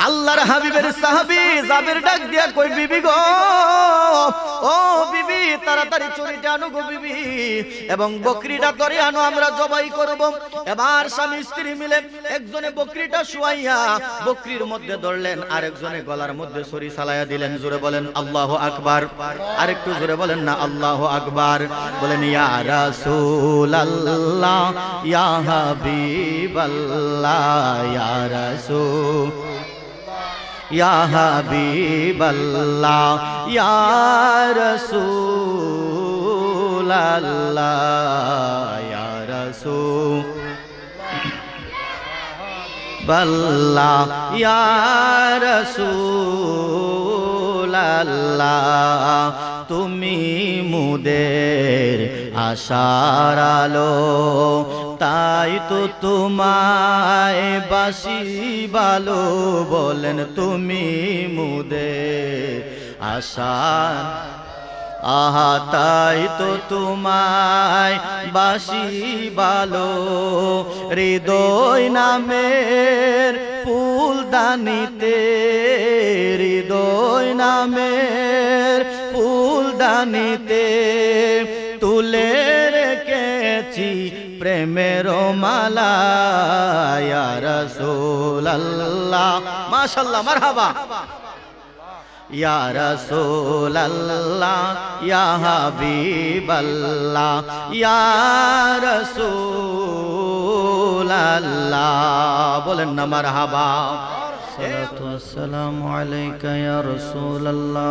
আল্লাহর হাবিবের সাহাবী জাবের ডাক দিয়া কই বিবি গো, ও বিবি তাড়াতাড়ি চুরিটা আনো গো বিবি, এবং বকরিটা ধরে আনো, আমরা জবাই করব। এবার স্বামী স্ত্রী মিলে একজনে বকরিটা শুয়াইয়া বকরির মধ্যে ধরলেন, আরেকজনে গলার মধ্যে ছুরি চালাইয়া দিলেন। জোরে বলেন আল্লাহু আকবার। আরেকটু জোরে বলেন না আল্লাহু আকবার। বলেন ইয়া রাসূলুল্লাহ ইয়া হাবিবাল্লাহ ইয়া রাসূল ইয়া হাবিবাল্লাহ ইয়া রাসূলাল্লাহ ইয়া রাসূলাল্লাহ ইয়া রাসূলাল্লাহ, তুমি মুদের আশার আলো, তাই তো তোমায় বাসি ভালো। বলেন তুমি মুদের আশার, আহা তাই তো তোমায় বাসি ভালো। হৃদয় নামের ফুলদানিতে, হৃদয় নামের ফুলদানিতে তুলে রেখেছি প্রেমের মালা। ইয়া রাসূলুল্লাহ, মাশাআল্লাহ, মারহাবা। ইয়া রাসূলুল্লাহ ইয়া হাবিবাল্লাহ ইয়া রাসূলুল্লাহ, বলেন না মারহাবা। সালাতু ওয়াসসালামু আলাইকা ইয়া রাসূলুল্লাহ,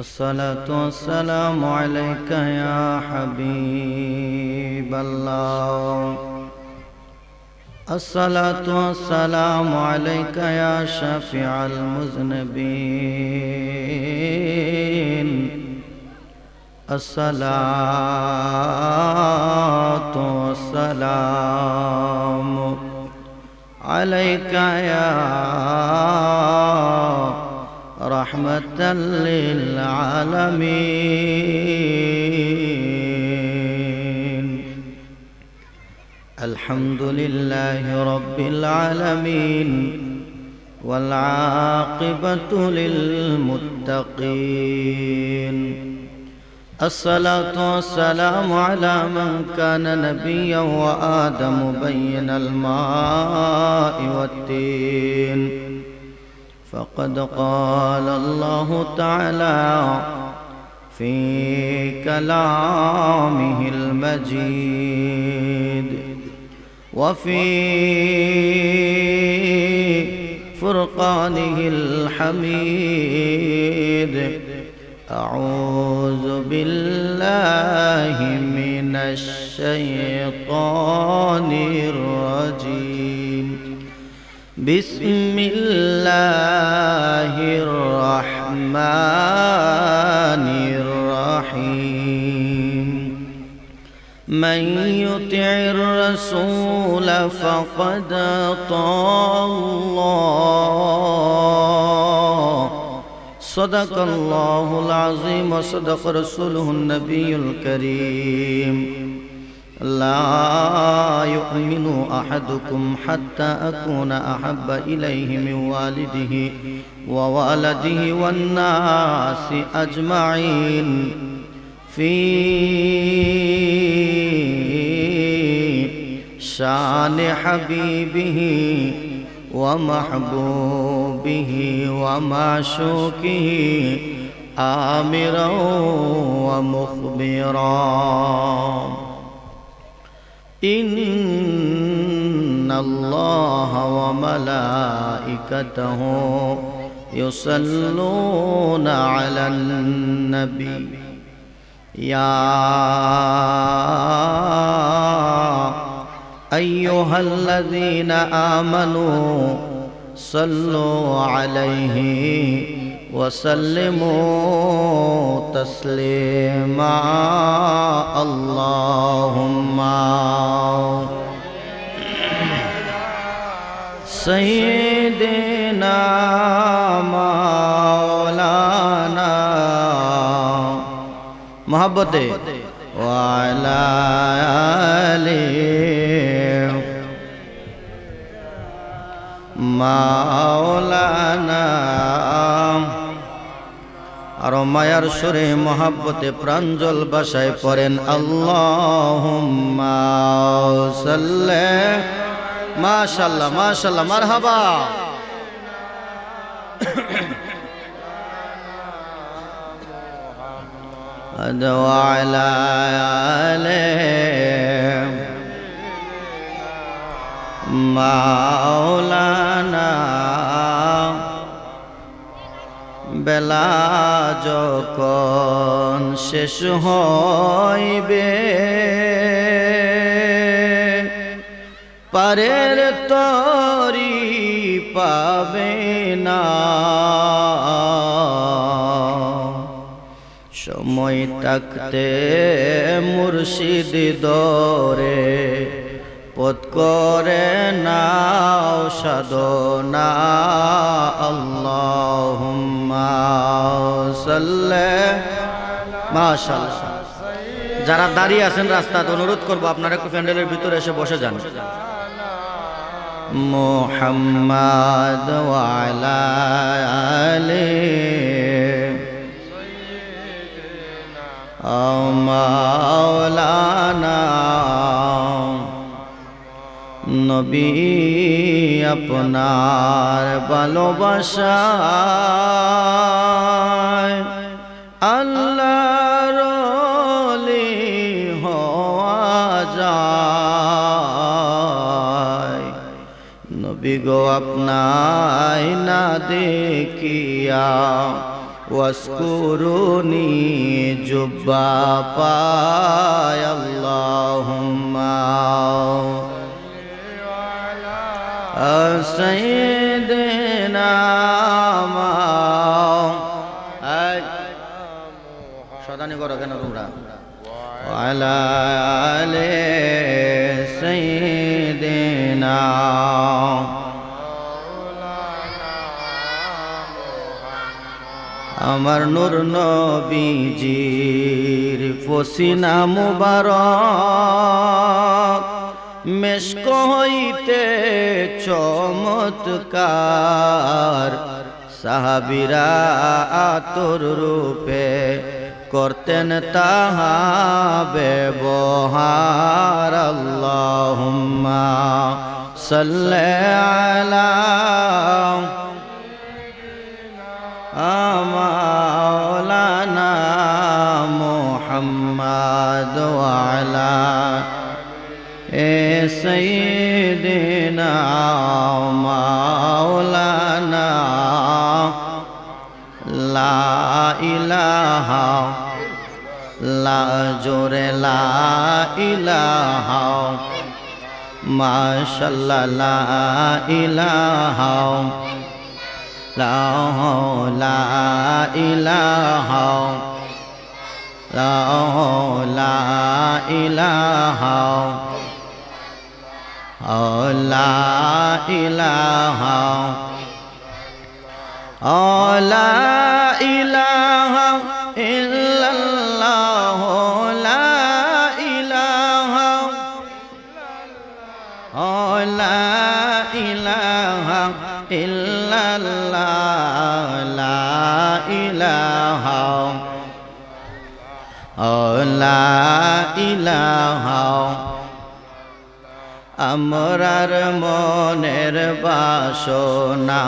আসসালাতু ওয়াসসালামু আলাইকা ইয়া হাবিবাল্লাহ, আসসালাতু ওয়াসসালামু আলাইকা ইয়া শাফিআল মুযনিবিন, আসসালাতু ওয়াসসালামু আলাইকা ইয়া রাহমাতাল লিল আলামিন। আলহামদুলিল্লাহি রাব্বিল আলামিন ওয়াল আকিবাতু লিল মুত্তাকিন। الصلاة والسلام على من كان نبيا وآدم بين الماء والتين، فقد قال الله تعالى في كلامه المجيد وفي فرقانه الحميد: أعوذ بالله من الشيطان الرجيم. بسم الله الرحمن الرحيم. من يطع الرسول فقد أطاع الله. صدق الله العظيم وصدق رسوله النبي الكريم. لا يؤمن أحدكم حتى أكون أحب إليه من والده ووالده والناس أجمعين. في شان حبيبه ومحبوبه ومعشوقه آمرا ومخبرا. إن الله وملائكته يصلون على النبي يا أيها الذين آمنوا صلوا عليه وسلموا تسليما. اللهم سيدنا مولانا محبته وعلى آله মাওলানা। আর মায়ার সুরে মহাব্বতে প্রাঞ্জল বাসায় পড়েন আল্লাহুম্মা সাল্লি। মাশাআল্লাহ মাশাআল্লাহ মারহাবা। وعلى آله মাওলানা। বেলা যখন শেষ হইবে পারের তরি পাবে না, সময় থাকতে মুর্শিদ দরে পথ করে নাও সাধনা। আল্লাহুম্মা সাল্লি। মাশাআল্লাহ। যারা দাঁড়িয়ে আছেন রাস্তাতে অনুরোধ করবো আপনারা একটু প্যান্ডেলের ভিতরে এসে বসে যান। মুহাম্মাদ ওয়া আলা আলিহি মাওলানা। নবী আপনার ভালোবাসায় আল্লাহর ওলি হওয়া যায়। নবী গো আপনায় না দেখিয়া ওয়াসকুরুনি জুব্বা পায়। আল্লাহুম্মা সাইয়্যিদিনা সাদানি করো কেন তোমরা? ওয়ালা আলি সাইয়্যিদিনা। আমার নূর নবীজির পসিনা মুবারক মেশক হইতে চমৎকার, সাহাবীরা আতর রূপে করতেন তাহা ব্যবহার। আল্লাহুম্মা সাল্লি আলা মাওলানা মুহাম্মাদ ওয়া আলা সাইয়্যিদিনা মাওলানা। লা ইলাহা লা জোরে লা ইলাহা মাশাআল্লাহ লা ইলাহা লা ইলাহা লা ইলাহা লা ইলাহা লা ইলাহা ইল্লাল্লাহ লা ইলাহা লা ইলাহা ইল্লাল্লাহ লা ইলাহা লা ইলাহা। আমরার মনের বাসনা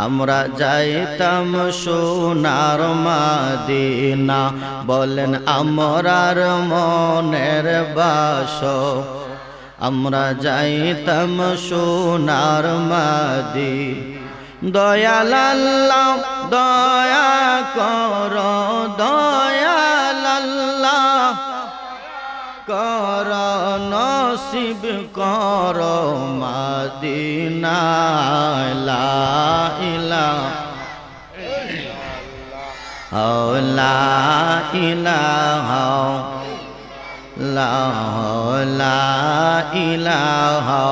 আমরা যাইতাম সোনার মদিনা। বলেন আমরার মনের বাসনা আমরা যাইতাম সোনার মদিনা। দয়াল আল্লাহ দয়া কর, দয়াল আল্লাহ কর, নসিব কর মদিনা। লা ইলাহা লা ইলাহা লা ইলাহা।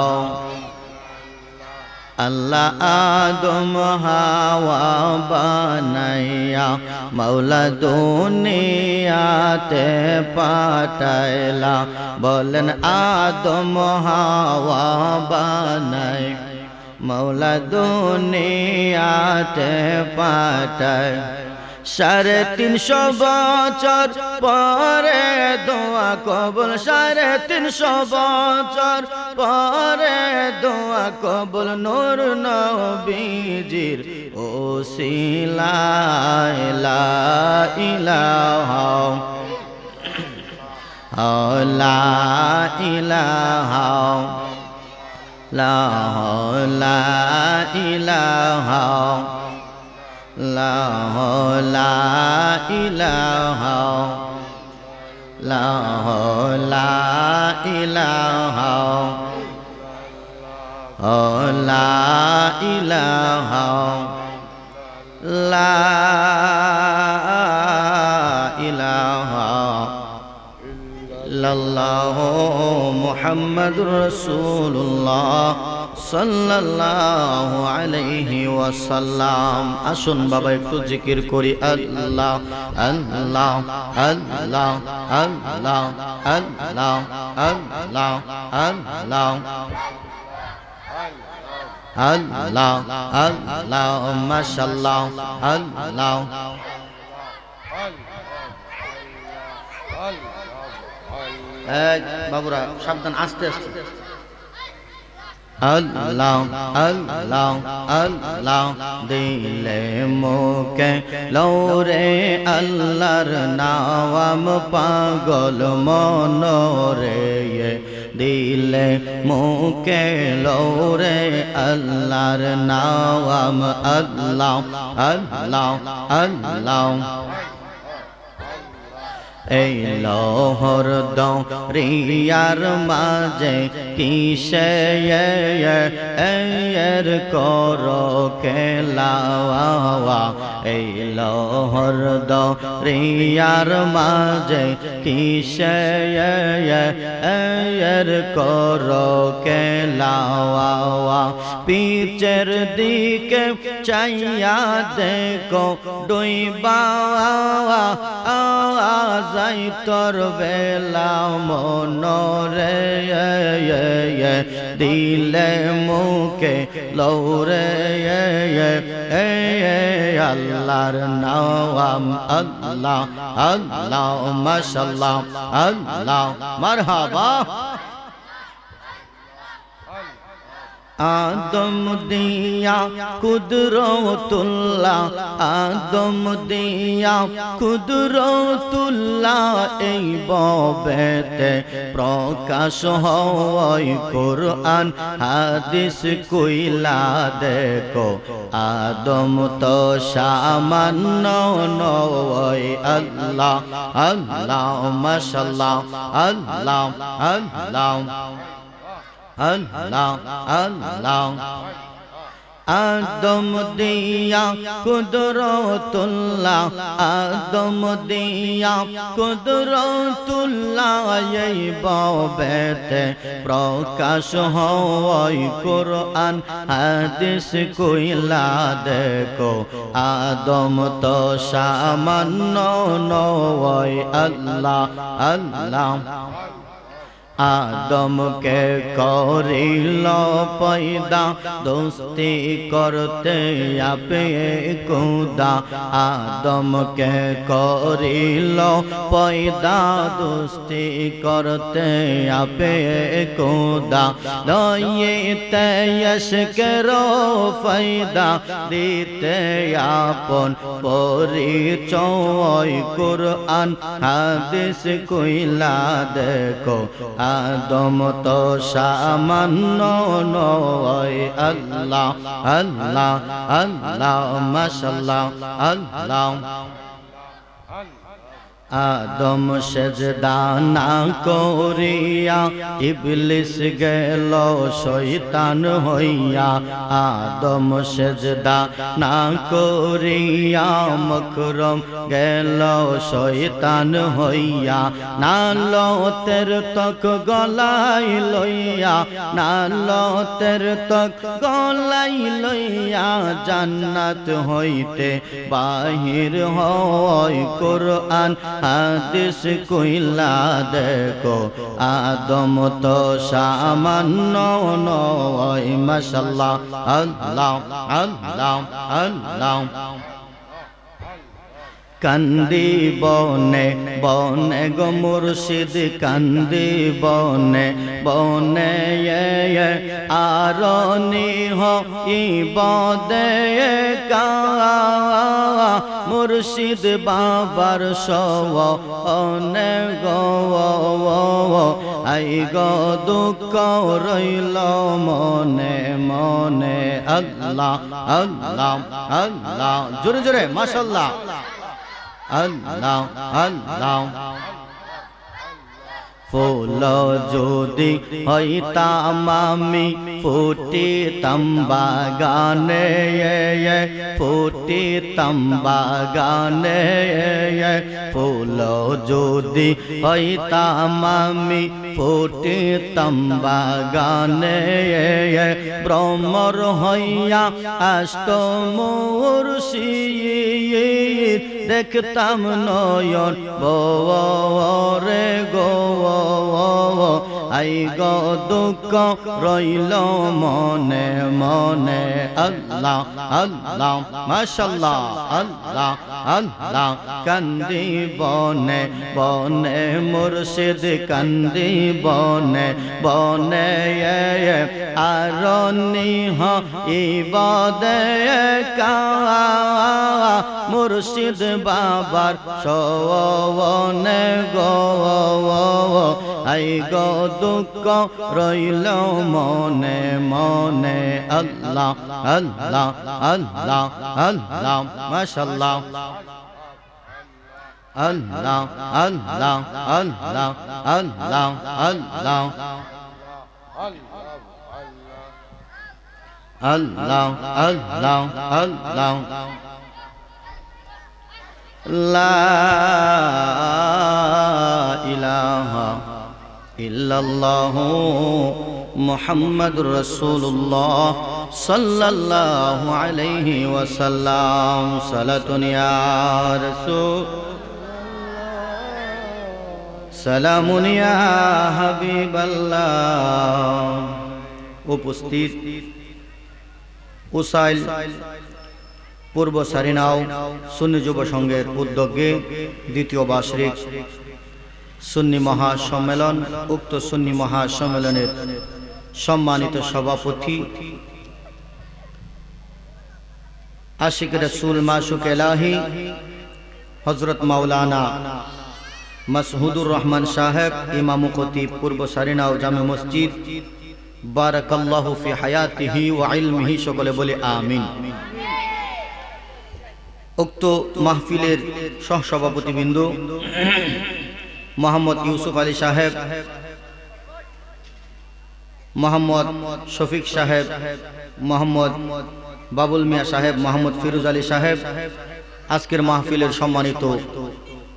আল্লাহ আদম হাওয়া বানাইয়া মাওলা দুনিয়াতে পাঠাইলা। বলেন আদম হাওয়া বানাই মৌলা দুনিয়াতে পাঠায় 350 বছর পরে দোয়া কবুল 350 বছর পরে দোয়া কবুল নূর নবীজির ওসিলায় লা ইলাহা লা ইলাহা লা ইলাহা লা ইলাহা লা ইলাহা লা ইলাহা লা ইলাহা ইল্লাল্লাহু মুহাম্মাদুর রাসূলুল্লাহ সাল্লাল্লাহু আলাইহি ওয়াসাল্লাম। আসুন বাবা একটু জিকির করি আল্লাহ আল্লাহ আল্লাহ আল্লাহ আল্লাহ আল্লাহ আল্লাহ আল্লাহ আল্লাহ মাশাআল্লাহ আল্লাহ বাবুরা সাবধান আস্তে আস্তে আল্লাহ আল্লাহ আল্লাহ দিলে মুখে লৌরে আল্লাহর নাম পাগল মনরে দিলে মুখে লৌরে আল্লাহর নাম আল্লাহ আল্লাহ আল্লাহ এই লহর দরিয়ার মাঝে কিসে এর কর খেলাওয়া এই লহর দরিয়ার মাঝে কিসে এর কর খেলাওয়া পিচের দিকে চাইয়া দেখো ডুইবা যাই তোর বেলা মনরে দিলে মুখে লৌরে আল্লাহর নাম আল্লাহ আল্লাহ মাশাআল্লাহ আল্লাহ মারহাবা। আদম দিয়া কুদরতুল্লাহ আদম দিয়া কুদরতুল্লাহ এই ববেতে প্রকাশ হয় কোরআন হাদিস কইলা দেখো আদম তো সামান্য নয় আল্লাহ আল্লাহ মাশাআল্লাহ আল্লাহ আল্লাহ আল্লাহ আল্লাহ আদম দিয়া কুদরতুল্লাহ আদম দিয়া কুদরতুল্লাহ এই ববেতে প্রকাশ হয় কোরআন হাদিস কইলা দেখো আদম তো সামান্য নয় আল্লাহ আল্লাহ আদমকে করিল পয়দা দোস্তি করতে আপে খুদা আদমকে করিল পয়দা দোস্তি করতে আপে খুদা লইতে ইশকের ফায়দা দিতে আপন পরিচয় কোরআন হাদিস কইলা দেখো আদম তো সামান্য নয় আল্লাহ আল্লাহ আল্লাহ মাশাআল্লাহ আল্লাহ আদম সেজদা না করিয়া ইবলিস গেল শয়তান হইয়া আদম সেজদা না করিয়া মকরম গেল শয়তান হইয়া নালতের তক গলাই লইয়া নালতের তক গলাই লইয়া জান্নাত হইতে বাহির হয় কোরআন হাদিস কইলা দেখো আদম তো সামান্য নয় মাশাআল্লাহ আল্লাহ আল্লাহ আল্লাহ কান্দি বনে বনে গো মুর্শিদ কান্দি বনে বনে আরনি হইবদে কা মুর্শিদ বাবার সওনে গো আই গো দুঃখ রইল মনে মনে আল্লাহ আল্লাহ আল্লাহ জোরে জোরে মাশাআল্লাহ আল্লাহ আল্লাহ ফুল যদি হইতাম আমি ফুটিতাম বাগানে ফুটিতাম বাগানে ফুল যদি হইতাম আমি ফুটিতাম বাগানে ভ্রমর হইয়া আসত মুর্শিদ দেখতাম নয়ন বরে গো আই গো দুঃখ রইল মনে মনে আল্লাহ আল্লাহ মাশাআল্লাহ আল্লাহ আল্লাহ কান্দি বনে বনে মুর্শিদ কান্দি বনে বনে আরনি হইবদে কা মুর্শিদ বাবার সওনে গো আই গো দুঃখ রইল মনে মনে আল্লাহ আল্লাহ আল্লাহ আল্লাহ মাশাআল্লাহ আল্লাহ আল্লাহ আল্লাহ আল্লাহ আল্লাহ আল্লাহ আল্লাহ আল্লাহ লা ইলাহা ইল্লাল্লাহু মুহাম্মাদুর রাসূলুল্লাহ সাল্লাল্লাহু আলাইহি ওয়াসাল্লাম সালাতুন ইয়া রাসূল সালামুন ইয়া হাবিবাল্লাহ। উপস্থিত উসাইল পূর্ব সারিনাও সুন্নি যুব সংঘের উদ্যোগে দ্বিতীয় বার্ষিক সুন্নি মহাসম্মেলন, উক্ত সুন্নি মহাসম্মেলনের সম্মানিত সভাপতি আশিক রাসূল মাশুক এলাহি হযরত মাওলানা মাসহুদুর রহমান সাহেব, ইমাম খতিব পূর্ব সারিনাও জামে মসজিদ, বারাকাল্লাহু ফি হায়াতিহি ওয়া ইলমিহি, সকলে বলে আমিন। উক্ত মাহফিলের সহসভাপতিবৃন্দ মোহাম্মদ ইউসুফ আলী সাহেব, মোহাম্মদ শফিক সাহেব, মোহাম্মদ বাবুল মিয়া সাহেব, মোহাম্মদ ফিরোজ আলী সাহেব, আজকের মাহফিলের সম্মানিত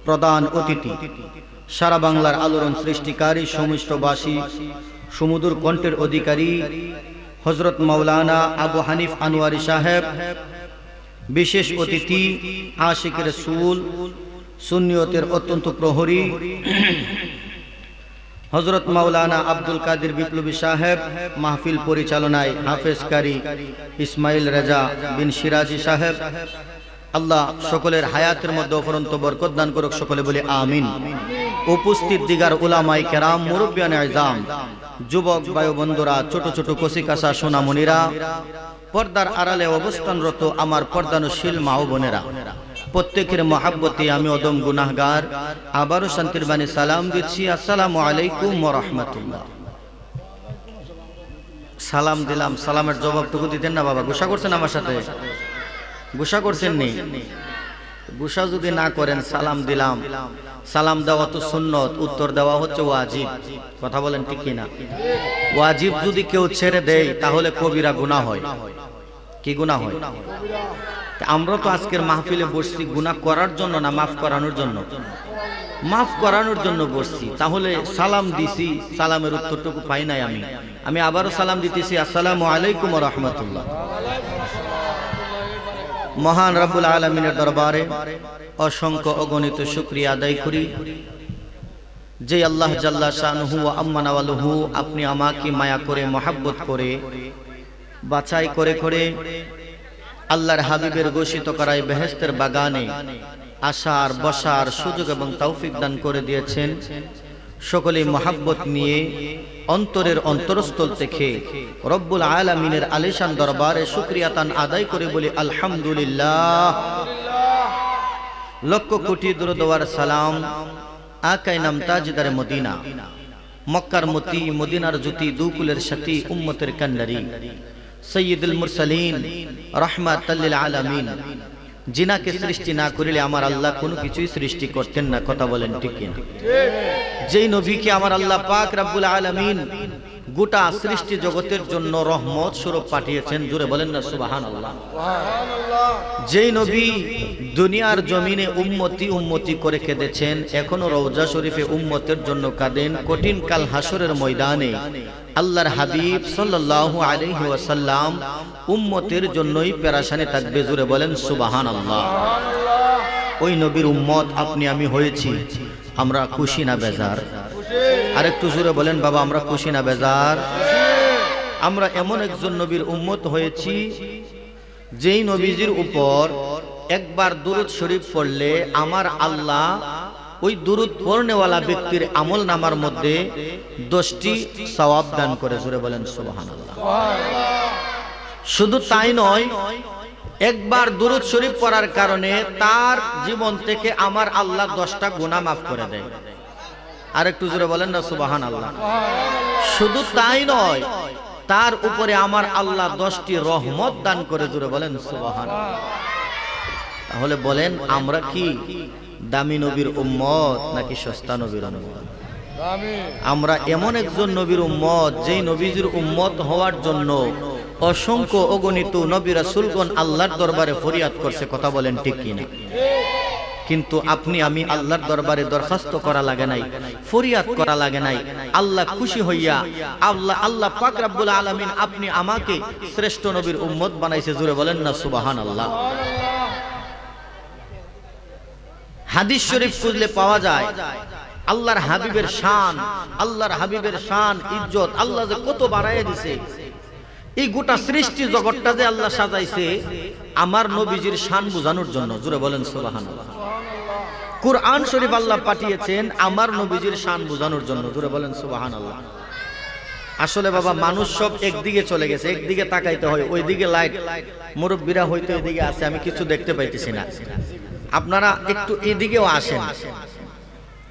প্রধান অতিথি, সারা বাংলার আলোড়ন সৃষ্টিকারী, সমিষ্টবাসী, সুমধুর কণ্ঠের অধিকারী হযরত মাওলানা আবু হানিফ আনোয়ারি সাহেব, বিশেষ অতিথি আশিক রাসূল, সুন্নিয়তের অত্যন্ত প্রহরী হযরত মাওলানা আব্দুল কাদের বিপ্লবী সাহেব, মাহফিল পরিচালনায় হাফেজ কারি ইসমাইল রেজা বিন সিরাজি সাহেব, আল্লাহ সকলের হায়াতের মধ্যে অফরন্ত বরকত দান করুক, সকলে বলে আমিন। উপস্থিত দিগার উলামায়ে কেরাম, মুরব্বিয়ানে আযম, যুবক ভাই বন্ধুরা, ছোট ছোট কচিকাঁচা সোনামণিরা, পর্দার আড়ালে অবস্থানরত আমার পর্দানুশীল মা ও বোনেরা, প্রত্যেকের মহাব্বতে আমি অদম গুনাহগার আবারও শান্তির বাণী সালাম দিচ্ছি, আসসালামু আলাইকুম ওয়া রাহমাতুল্লাহ। সালাম দিলাম, সালামের জবাবটুকু দিতেন না বাবা? গুসা করছেন আমার সাথে? গুসা করছেন নি? গুসা যদি না করেন, সালাম দিলাম, সালাম দেওয়া তো সুন্নত, উত্তর দেওয়া হচ্ছে ওয়াজিব। কথা বলেন ঠিক কিনা? ওয়াজিব যদি কেউ ছেড়ে দেয় তাহলে কবিরা গুনাহ হয়। কি গুনাহ হয়? আমরা তো আজকের মাহফিলে বসছি গুনাহ করার জন্য না, মাফ করানোর জন্য? মাফ করানোর জন্য বসছি। তাহলে সালাম দিছি, সালামের উত্তরটুকু পাই নাই আমি আবারও সালাম দিতেছি, আসসালামু আলাইকুম ওয়া রাহমাতুল্লাহ। মহান রব্বুল আলামিনের দরবারে অসংখ্য অগণিত শুকরিয়া আদায় করি যে আল্লাহ জাল্লা শানুহু ওয়া আম্মা নাওয়ালুহু আপনি আমাকে মায়া করে মহব্বত করে বাছাই করে করে আল্লাহর হাবিবের ঘোষিত করায় বেহেশতের বাগানে আসার বসার সুযোগ এবং তৌফিক দান করে দিয়েছেন। সকলেই মহব্বত নিয়ে অন্তরের অন্তরস্থল থেকে রব্বুল আলামিনের আলিশান দরবারে শুকরিয়া তান আদায় করে বলি আলহামদুলিল্লাহ। লক্ষ কোটি দুরূদ ওয়ার সালাম আকায়ে নাম তাজদারে মদিনা, মক্কার মতি, মদিনার জ্যোতি, দুকুলের সাথী, উম্মতের কান্ডারি, সৈয়দুল মুরসালিন, রাহমাতাল লিল আলামিন, জিনাকে সৃষ্টি না করিলে আমার আল্লাহ কোনো কিছুই সৃষ্টি করতেন না। কথা বলেন ঠিক কিনা? যেই নবীকে আমার আল্লাহ পাক রব্বুল আলামিন গোটা সৃষ্টি জগতের জন্য রহমত স্বরূপ পাঠিয়েছেন, জোরে বলেন না সুবহানাল্লাহ। যেই নবী দুনিয়ার জমিনে উম্মতি উম্মতি করে কেঁদেছেন, এখনো রওজা শরীফে উম্মতের জন্য কাঁদেন, কঠিন কাল হাসরের ময়দানে আল্লাহর হাবিব সাল্লাল্লাহু আলাইহি ওয়াসাল্লাম উম্মতের জন্যই পেরেশানি থাকবে, জোরে বলেন সুবহানাল্লাহ। ওই নবীর উম্মত আপনি আমি হয়েছি, আমরা খুশি না বেজার? আরেকটু জোরে বলেন বাবা, আমরা খুশি না বেজার? আমরা এমন একজন নবীর উম্মত হয়েছি যেই নবীজির উপর একবার দুরূদ শরীফ পড়লে আমার আল্লাহ ওই দুরূদ পড়নেওয়ালা ব্যক্তির আমল নামার মধ্যে 10টি সওয়াব দান করে, জোরে বলেন সুবহানাল্লাহ। শুধু তাই নয়, একবার দুরূদ শরীফ পড়ার কারণে তার জীবন থেকে আমার আল্লাহ 10টা গুনাহ মাফ করে দেয়। আরেকটু জোরে বলেন না সুবহানাল্লাহ। শুধু তাই নয়, তার উপরে আমার আল্লাহ 10টি রহমত দান করে, জোরে বলেন সুবহানাল্লাহ। তাহলে বলেন আমরা কি দামি নবীর উম্মত নাকি সস্তা নবীর উম্মত? আমরা এমন একজন নবীর উম্মত যেই নবীজির উম্মত হওয়ার জন্য অসংখ্য অগণিত নবী রাসূলগণ আল্লাহর দরবারে ফরিয়াদ করছে। কথা বলেন ঠিক কিনা? কিন্তু আপনি আমি আল্লাহর দরবারে দরখাস্ত করা লাগে নাই, ফরিয়াদ করা লাগে নাই। আল্লাহ খুশি হইয়া আল্লাহ পাক রব্বুল আলামিন আপনি আমাকে শ্রেষ্ঠ নবীর উম্মত বানাইছে, জোরে বলেন না সুবহানাল্লাহ। হাদিস শরীফ খুঁজলে পাওয়া যায় আল্লাহর হাবিবের শান, আল্লাহর হাবিবের শান ইজ্জত আল্লাহ যে কত বাড়াইয়া দিছে। এই গোটা সৃষ্টি জগৎটা যে আল্লাহ সাজাইছে আমার নবীজির শান বোঝানোর জন্য, জোরে বলেন সুবহানাল্লাহ। কুরআন শরীফ আল্লাহ পাঠিয়েছেন আমার নবীজির শান বোঝানোর জন্য, জোরে বলেন সুবহানাল্লাহ। আসলে বাবা মানুষ সব একদিকে চলে গেছে, একদিকে তাকাইতে হয়, ওইদিকে লাইট, মুরব্বীরা হয়তো এদিকে আছে, আমি কিছু দেখতে পাইতেছি না। আপনারা একটু এদিকেও আসেন,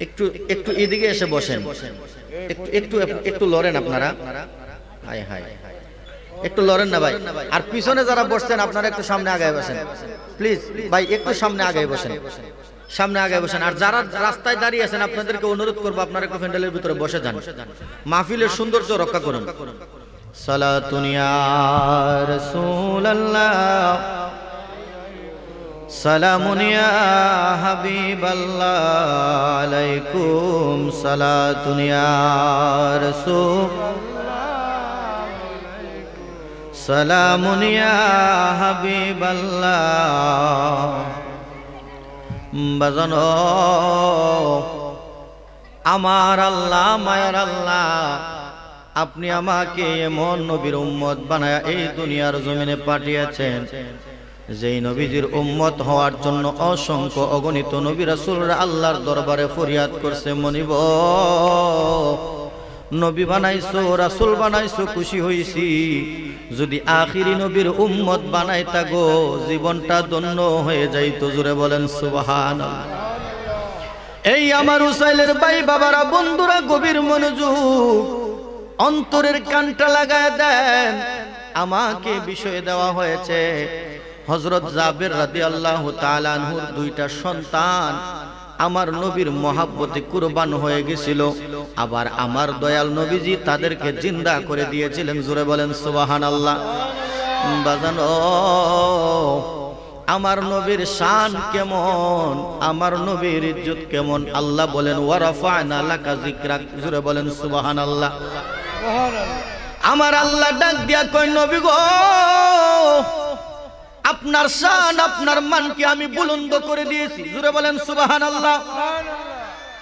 একটু একটু এদিকে এসে বসেন, একটু একটু লড়েন আপনারা। হায় হায়, একটু লড়েন না ভাই। আর পিছনে যারা বসছেন আপনারা একটু সামনে আগায় বসেন প্লিজ ভাই, একটু সামনে আগায় বসেন, সামনে আগায় বসেন। আর যারা রাস্তায় দাঁড়িয়ে আছেন আপনাদেরকে অনুরোধ করবো আপনারা একটু প্যান্ডেলের ভিতরে বসে যান, মাহফিলের সৌন্দর্য রক্ষা করুন। সালাতুন ইয়া রাসূলুল্লাহ, সালামুন ইয়া হাবিবাল্লাহ, আলাইকুম সালাতুন ইয়া রাসূল, সালামুন ইয়া হাবিবাল্লাহ। বাজানো আমার আল্লাহ মায়ার আল্লাহ, আপনি আমাকে এমন নবীর উম্মত বানায়া এই দুনিয়ার জমিনে পাঠিয়েছেন যেই নবীজির উম্মত হওয়ার জন্য অসংখ্য অগণিত নবী রাসূলরা আল্লাহর দরবারে ফরিয়াদ করছে, মনিব নবী বানাইছো, রাসূল বানাইছো, খুশি হইছি। যদি আখিরি নবীর উম্মত বানাইতা গো জীবনটা ধন্য হয়ে যাইতো, জোরে বলেন সুবহানাল্লাহ। এই আমার উসাইলের ভাই বাবারা, বন্ধুরা, গভীর মনোযোগ, অন্তরের কানটা লাগায় দেন। আমাকে বিষয় দেওয়া হয়েছে হযরত জাবের রাদিয়াল্লাহু তাআলা আনহুর 2টা সন্তান আমার নবীর মহাব্বতে কুরবান হয়ে গেছিল, আবার আমার দয়াল নবীজি তাদেরকে জিন্দা করে দিয়েছিলেন, জোরে বলেন সুবহানাল্লাহ। বাজানো আমার নবীর শান কেমন, আমার নবীর ইজ্জত কেমন, আল্লাহ বলেন ওয়া রাফা'না লাকা যিকরাক, জোরে বলেন সুবহানাল্লাহ। আমার আল্লাহ ডাক দিয়া কই, নবী গো আপনার শান আপনার মানকে আমি বুলন্দ করে দিয়েছি। জোরে বলেন সুবহানাল্লাহ।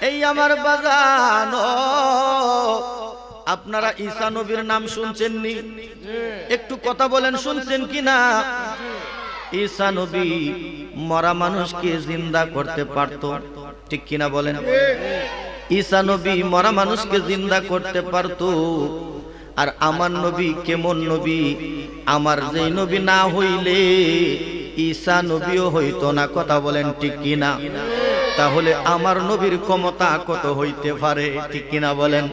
এই আমার বাজান, আপনারা ঈসা নবীর নাম শুনছেন নি? একটু কথা বলেন, শুনছেন কিনা? ঈসা নবী মরা মানুষকে জিন্দা করতে পারতো, ঠিক কিনা বলেন? ঈসা নবী মরা মানুষকে জিন্দা করতে পারতো। আর আমার নবী কেমন নবী? আমার যেই নবী না হইলে ঈসা নবীও হইতো না। কথা বলেন ঠিক কিনা? তাহলে আমার নবীর ক্ষমতা কত হইতে পারে, ঠিক কিনা বলেন?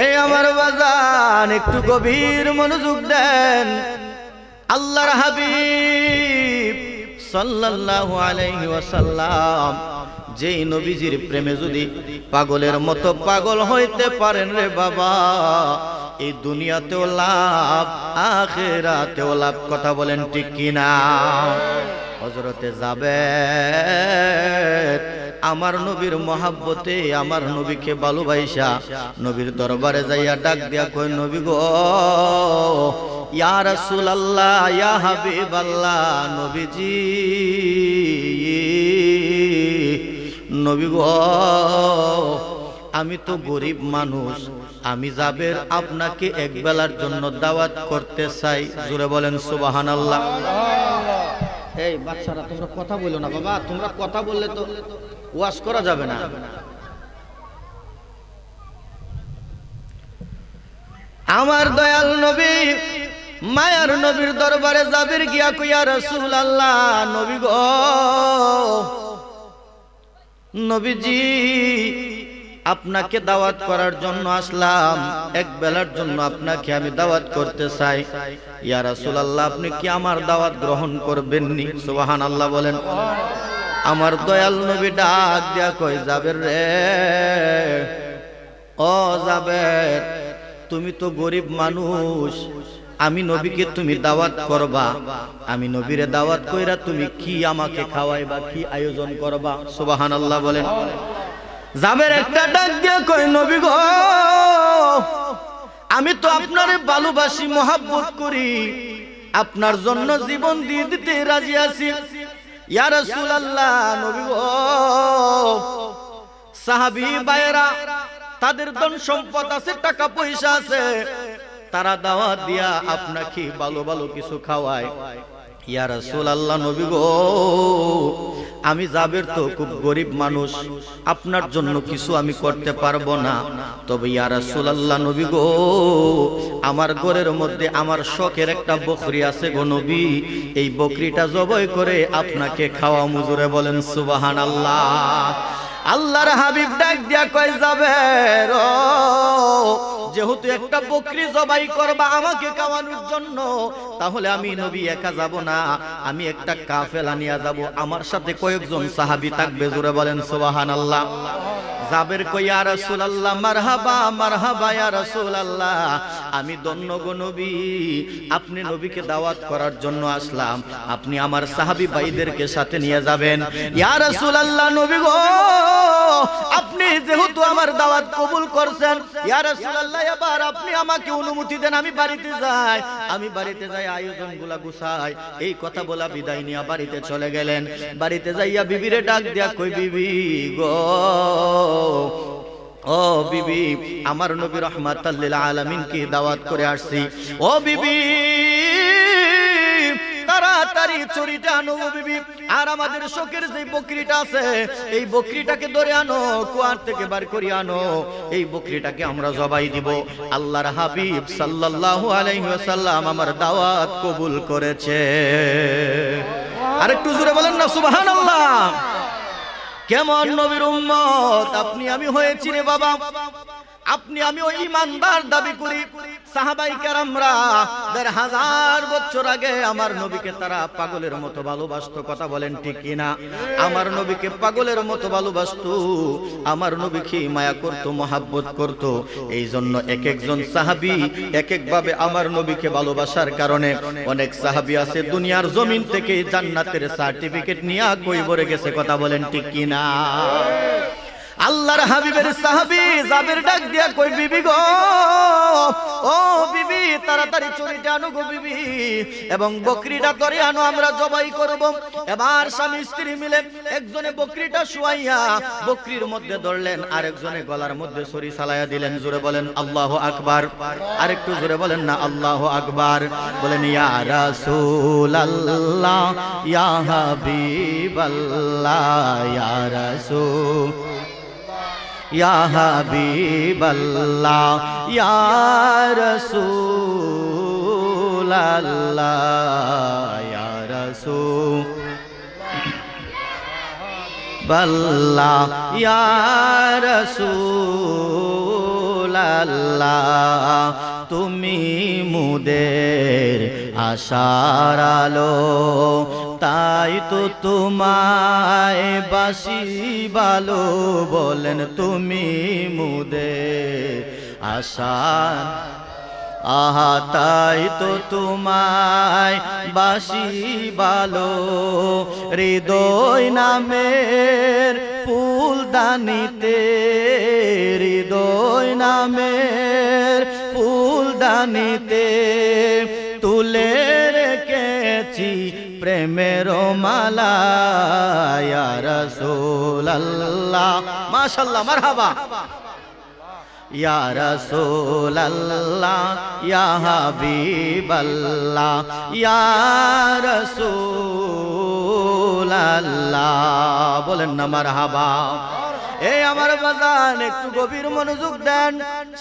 এই আমার বাজান, একটু গভীর মনোযোগ দেন। আল্লাহর হাবিব সাল্লাল্লাহু আলাইহি ওয়াসাল্লাম যেই নবীজির প্রেমে যদি পাগলের মতো পাগল হইতে পারেন রে বাবা, এই দুনিয়াতেও লাভ আখিরাতেও লাভ। কথা বলেন ঠিক কিনা? হযরতে জাবের আমার নবীর মহাব্বতে আমার নবীকে ভালোবাসা নবীর দরবারে যাইয়া ডাক দিয়া কই, নবী গো, ইয়া রাসূলুল্লাহ, ইয়া হাবিবাল্লাহ, নবীজি, নবী গো, আমি তো গরিব মানুষ, আমি জাবের আপনাকে এক বেলার জন্য দাওয়াত করতে চাই। জোরে বলেন সুবহানাল্লাহ। এই বাচ্চারা তোমরা কথা বলো না বাবা, তোমরা কথা বললে তো ওয়াজ করা যাবে না। আমার দয়াল নবী মায়ার নবীর দরবারে জাবের গিয়া কই, ইয়া রাসূলুল্লাহ, নবী গো, নবীজি আপনাকে দাওয়াত করার জন্য আসলাম, এক বেলার জন্য আপনাকে আমি দাওয়াত করতে চাই। ইয়া রাসূলুল্লাহ, আপনি কি আমার দাওয়াত গ্রহণ করবেন নি? সুবহানাল্লাহ বলেন। আমার দয়াল নবী ডাক দিয়া কই, জাবের রে, ও জাবের, তুমি তো গরিব মানুষ, আমি নবীকে তুমি দাওয়াত করবা, আমি নবীরে দাওয়াত কইরা তুমি কি আমাকে খাওয়াইবা, কি আয়োজন করবা? সুবহানাল্লাহ বলেন। জাবের একটা ডাক দিয়া কই, নবী গো, আমি তো আপনারে ভালোবাসি, মহব্বত করি, আপনার জন্য জীবন দিয়ে দিতে রাজি আছি। ইয়া রাসূলুল্লাহ, নবী গো, সাহাবী ভাইরা তাদের ধন সম্পদ আছে, টাকা পয়সা আছে, তারা দাওয়াত দিয়া আপনাকে ভালো ভালো কিছু খাওয়ায়। ইয়া রাসূলুল্লাহ, নবী গো, আমি জাবের তো খুব গরিব মানুষ, আপনার জন্য কিছু আমি করতে পারবো না। তবে ইয়া রাসূলুল্লাহ, নবী গো, আমার ঘরের মধ্যে আমার শখের একটা বকরি আছে গো নবী, এই বকরিটা জবাই করে আপনাকে খাওয়া। মুজুরে বলেন সুবহানাল্লাহ। আল্লাহর হাবিব ডাক দিয়া কয়, জাবের, যেহেতু একটা বকরি জবাই করবা আমাকে খাওয়ানোর জন্য, তাহলে আমি নবী একা যাব না, আমি একটা কাফেলা নিয়ে যাব, আমার সাথে কয়েকজন সাহাবী থাকবে। জোরে বলেন সুবহানাল্লাহ। জাবের কই, ইয়া রাসূলুল্লাহ, মারহাবা মারহাবা ইয়া রাসূলুল্লাহ, আমি ধন্য গো নবী, আপনি নবীকে দাওয়াত করার জন্য আসলাম, আপনি আমার সাহাবী ভাইদেরকে সাথে নিয়ে যাবেন। ইয়া রাসূলুল্লাহ, নবী গো, আপনি যেহেতু আমার দাওয়াত কবুল করছেন, ইয়া রাসূলুল্লাহ, এবার আপনি আমাকে অনুমতি দেন, আমি বাড়িতে যাই, আমি বাড়িতে যাই আয়োজনগুলা গুছাই। এই কথা বলা বিদায় নিয়ে বাড়িতে চলে গেলেন। বাড়িতে যাইয়া বিবিরে ডাক দিয়া কই, বিবি গো, ও বিবি, আমার নবী রাহমাতাল লিল আলামিন কি দাওয়াত করে আসছি। ও বিবি, তাড়াতাড়ি চুরিটা আনো বিবি, আর আমাদের শোকের যে বকরিটা আছে এই বকরিটাকে ধরে আনো, কুয়ার থেকে বার করে আনো, এই বকরিটাকে আমরা জবাই দিব। আল্লাহর হাবিব সাল্লাল্লাহু আলাইহি ওয়াসাল্লাম আমার দাওয়াত কবুল করেছে। আরেকটু জোরে বলেন না সুবহানাল্লাহ। কেমন নবীর উম্মত আপনি আমি হয়েছি রে বাবা, আপনি আমি ওই ইমানদার দাবি করি। সাহাবাই কেরামরা ১৫০০ বছর আগে আমার নবীকে তারা পাগলের মতো ভালোবাসতো। কথা বলেন ঠিক কিনা? আমার নবীকে পাগলের মতো ভালোবাসতো, আমার নবীকে মায়া করতো, মহাব্বত করতো। এই জন্য এক একজন সাহাবী এক একভাবে আমার নবীকে ভালোবাসার কারণে অনেক সাহাবী আছে দুনিয়ার জমিন থেকে জান্নাতের সার্টিফিকেট নিয়ে কই ভরে গেছে। কথা বলেন ঠিক কিনা? আল্লাহর হাবিবের সাহাবী জাবের ডাক দিয়া কই বিবি গো, ও বিবি তাড়াতাড়ি চুরিটা আনো গো বিবি, এবং বকরিটা ধরে আনো আমরা জবাই করব। এবার স্বামী স্ত্রী মিলে একজনে বকরিটা শুয়াইয়া বকরির মধ্যে ধরলেন, আরেকজনে গলার মধ্যে ছুরি চালাইয়া দিলেন। জোরে বলেন আল্লাহু আকবার, আরেকটু জোরে বলেন না আল্লাহু আকবার। বলেন ইয়া রাসূলুল্লাহ ইয়া হাবিবাল্লাহ ইয়া রাসূল ইয়া হাবিবাল্লাহ ইয়া রাসূলাল্লাহ ইয়া রাসূলাল্লাহ ইয়া রাসূলাল্লাহ, তুমি মুদের আশার আলো, তাই তো তোমায় বাসি ভালো। বলেন তুমি মুদের আশার, আহা তাই তো তোমায় বাসি ভালো। হৃদয় নামের ফুলদানিতে, হৃদয় নামের ফুলদানিতে তুলে রেখেছি প্রেমের মালা। ইয়া রাসূলুল্লাহ, মাশাআল্লাহ, মারহাবা। ইয়া রাসূলুল্লাহ ইয়া হাবিবাল্লাহ ইয়া রাসূলুল্লাহ, বলেন না মারহাবা। এই আমার বাজান একটু গভীর মনোযোগ দেন।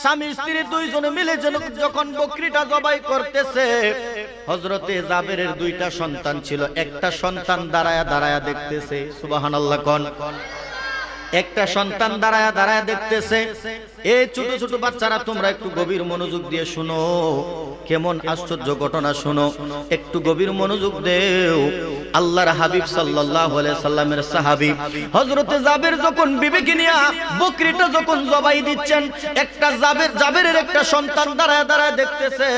স্বামী স্ত্রী দুইজনে মিলে যখন বকরিটা জবাই করতেছে, হযরতে জাবেরের দুইটা সন্তান ছিল। একটা সন্তান দাঁড়ায়া দাঁড়ায়া দেখতেছে, সুবহানাল্লাহ কোন। একটা সন্তান দাঁড়ায়া দাঁড়ায়া দেখতেছে। এই ছোট ছোট বাচ্চারা তোমরা একটু গভীর মনোযোগ দিয়ে শুনো, কেমন আশ্চর্য ঘটনা শুনো, একটু গভীর মনোযোগ দেও। আল্লাহর হাবিব সাল্লাল্লাহু আলাইহি সাল্লামের সাহাবী হযরতে জাবের যখন বিবিকে নিয়া বকরিটা যখন জবাই দিচ্ছেন, একটা জাবেরের একটা সন্তান দাঁড়ায় দাঁড়ায় দেখতেছে।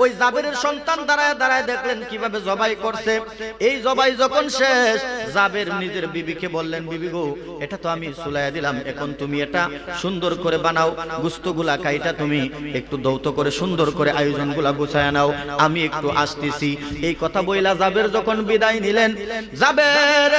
ওই জাবেরের সন্তান দাঁড়ায় দাঁড়ায় দেখলেন কিভাবে জবাই করছে। এই জবাই যখন শেষ, জাবের নিজের বিবিকে বললেন, বিবি গো, এটা তো আমি চুলাইয়া দিলাম, এখন তুমি এটা সুন্দর করে বানাও, গোশতগুলা কাইটা তুমি একটু দৌত করে সুন্দর করে আয়োজনগুলা গুছায়া নাও, আমি একটু আসতেছি। এই কথা বইলা জাবের যখন বিদায় নিলেন, জাবের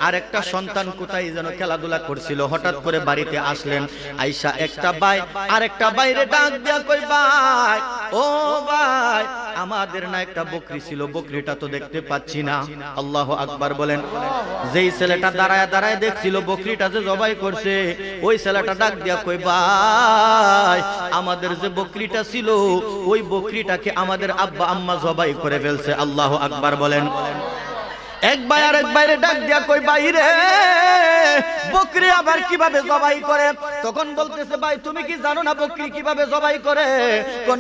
আরেকটা সন্তান কোথায় যেন খেলাধুলা করছিল, হঠাৎ করে বাড়িতে আসলেন। আইসা একটা ভাই আরেকটা বাইরে ডাক দিয়া কই, ভাই ও ভাই, আমাদের না একটা বকরি ছিল, বকরিটা তো দেখতে পাচ্ছি না। আল্লাহু আকবার বলেন। যেই ছেলেটা দাঁড়ায় দাঁড়ায় দেখছিল বকরিটা যে জবাই করছে, ওই ছেলেটা ডাক দিয়া কই, ভাই আমাদের যে বকরিটা ছিল, ওই বকরিটাকে আমাদের আব্বা আম্মা জবাই করে ফেলছে। আল্লাহু আকবার বলেন। এক ভাই আরেক বাইরে ডাক দিয়া কই, বাইরে বকরি আবার কিভাবে জবাই করে? তখন বলতেছে, ভাই তুমি কি জানো না বকরি কিভাবে জবাই করে?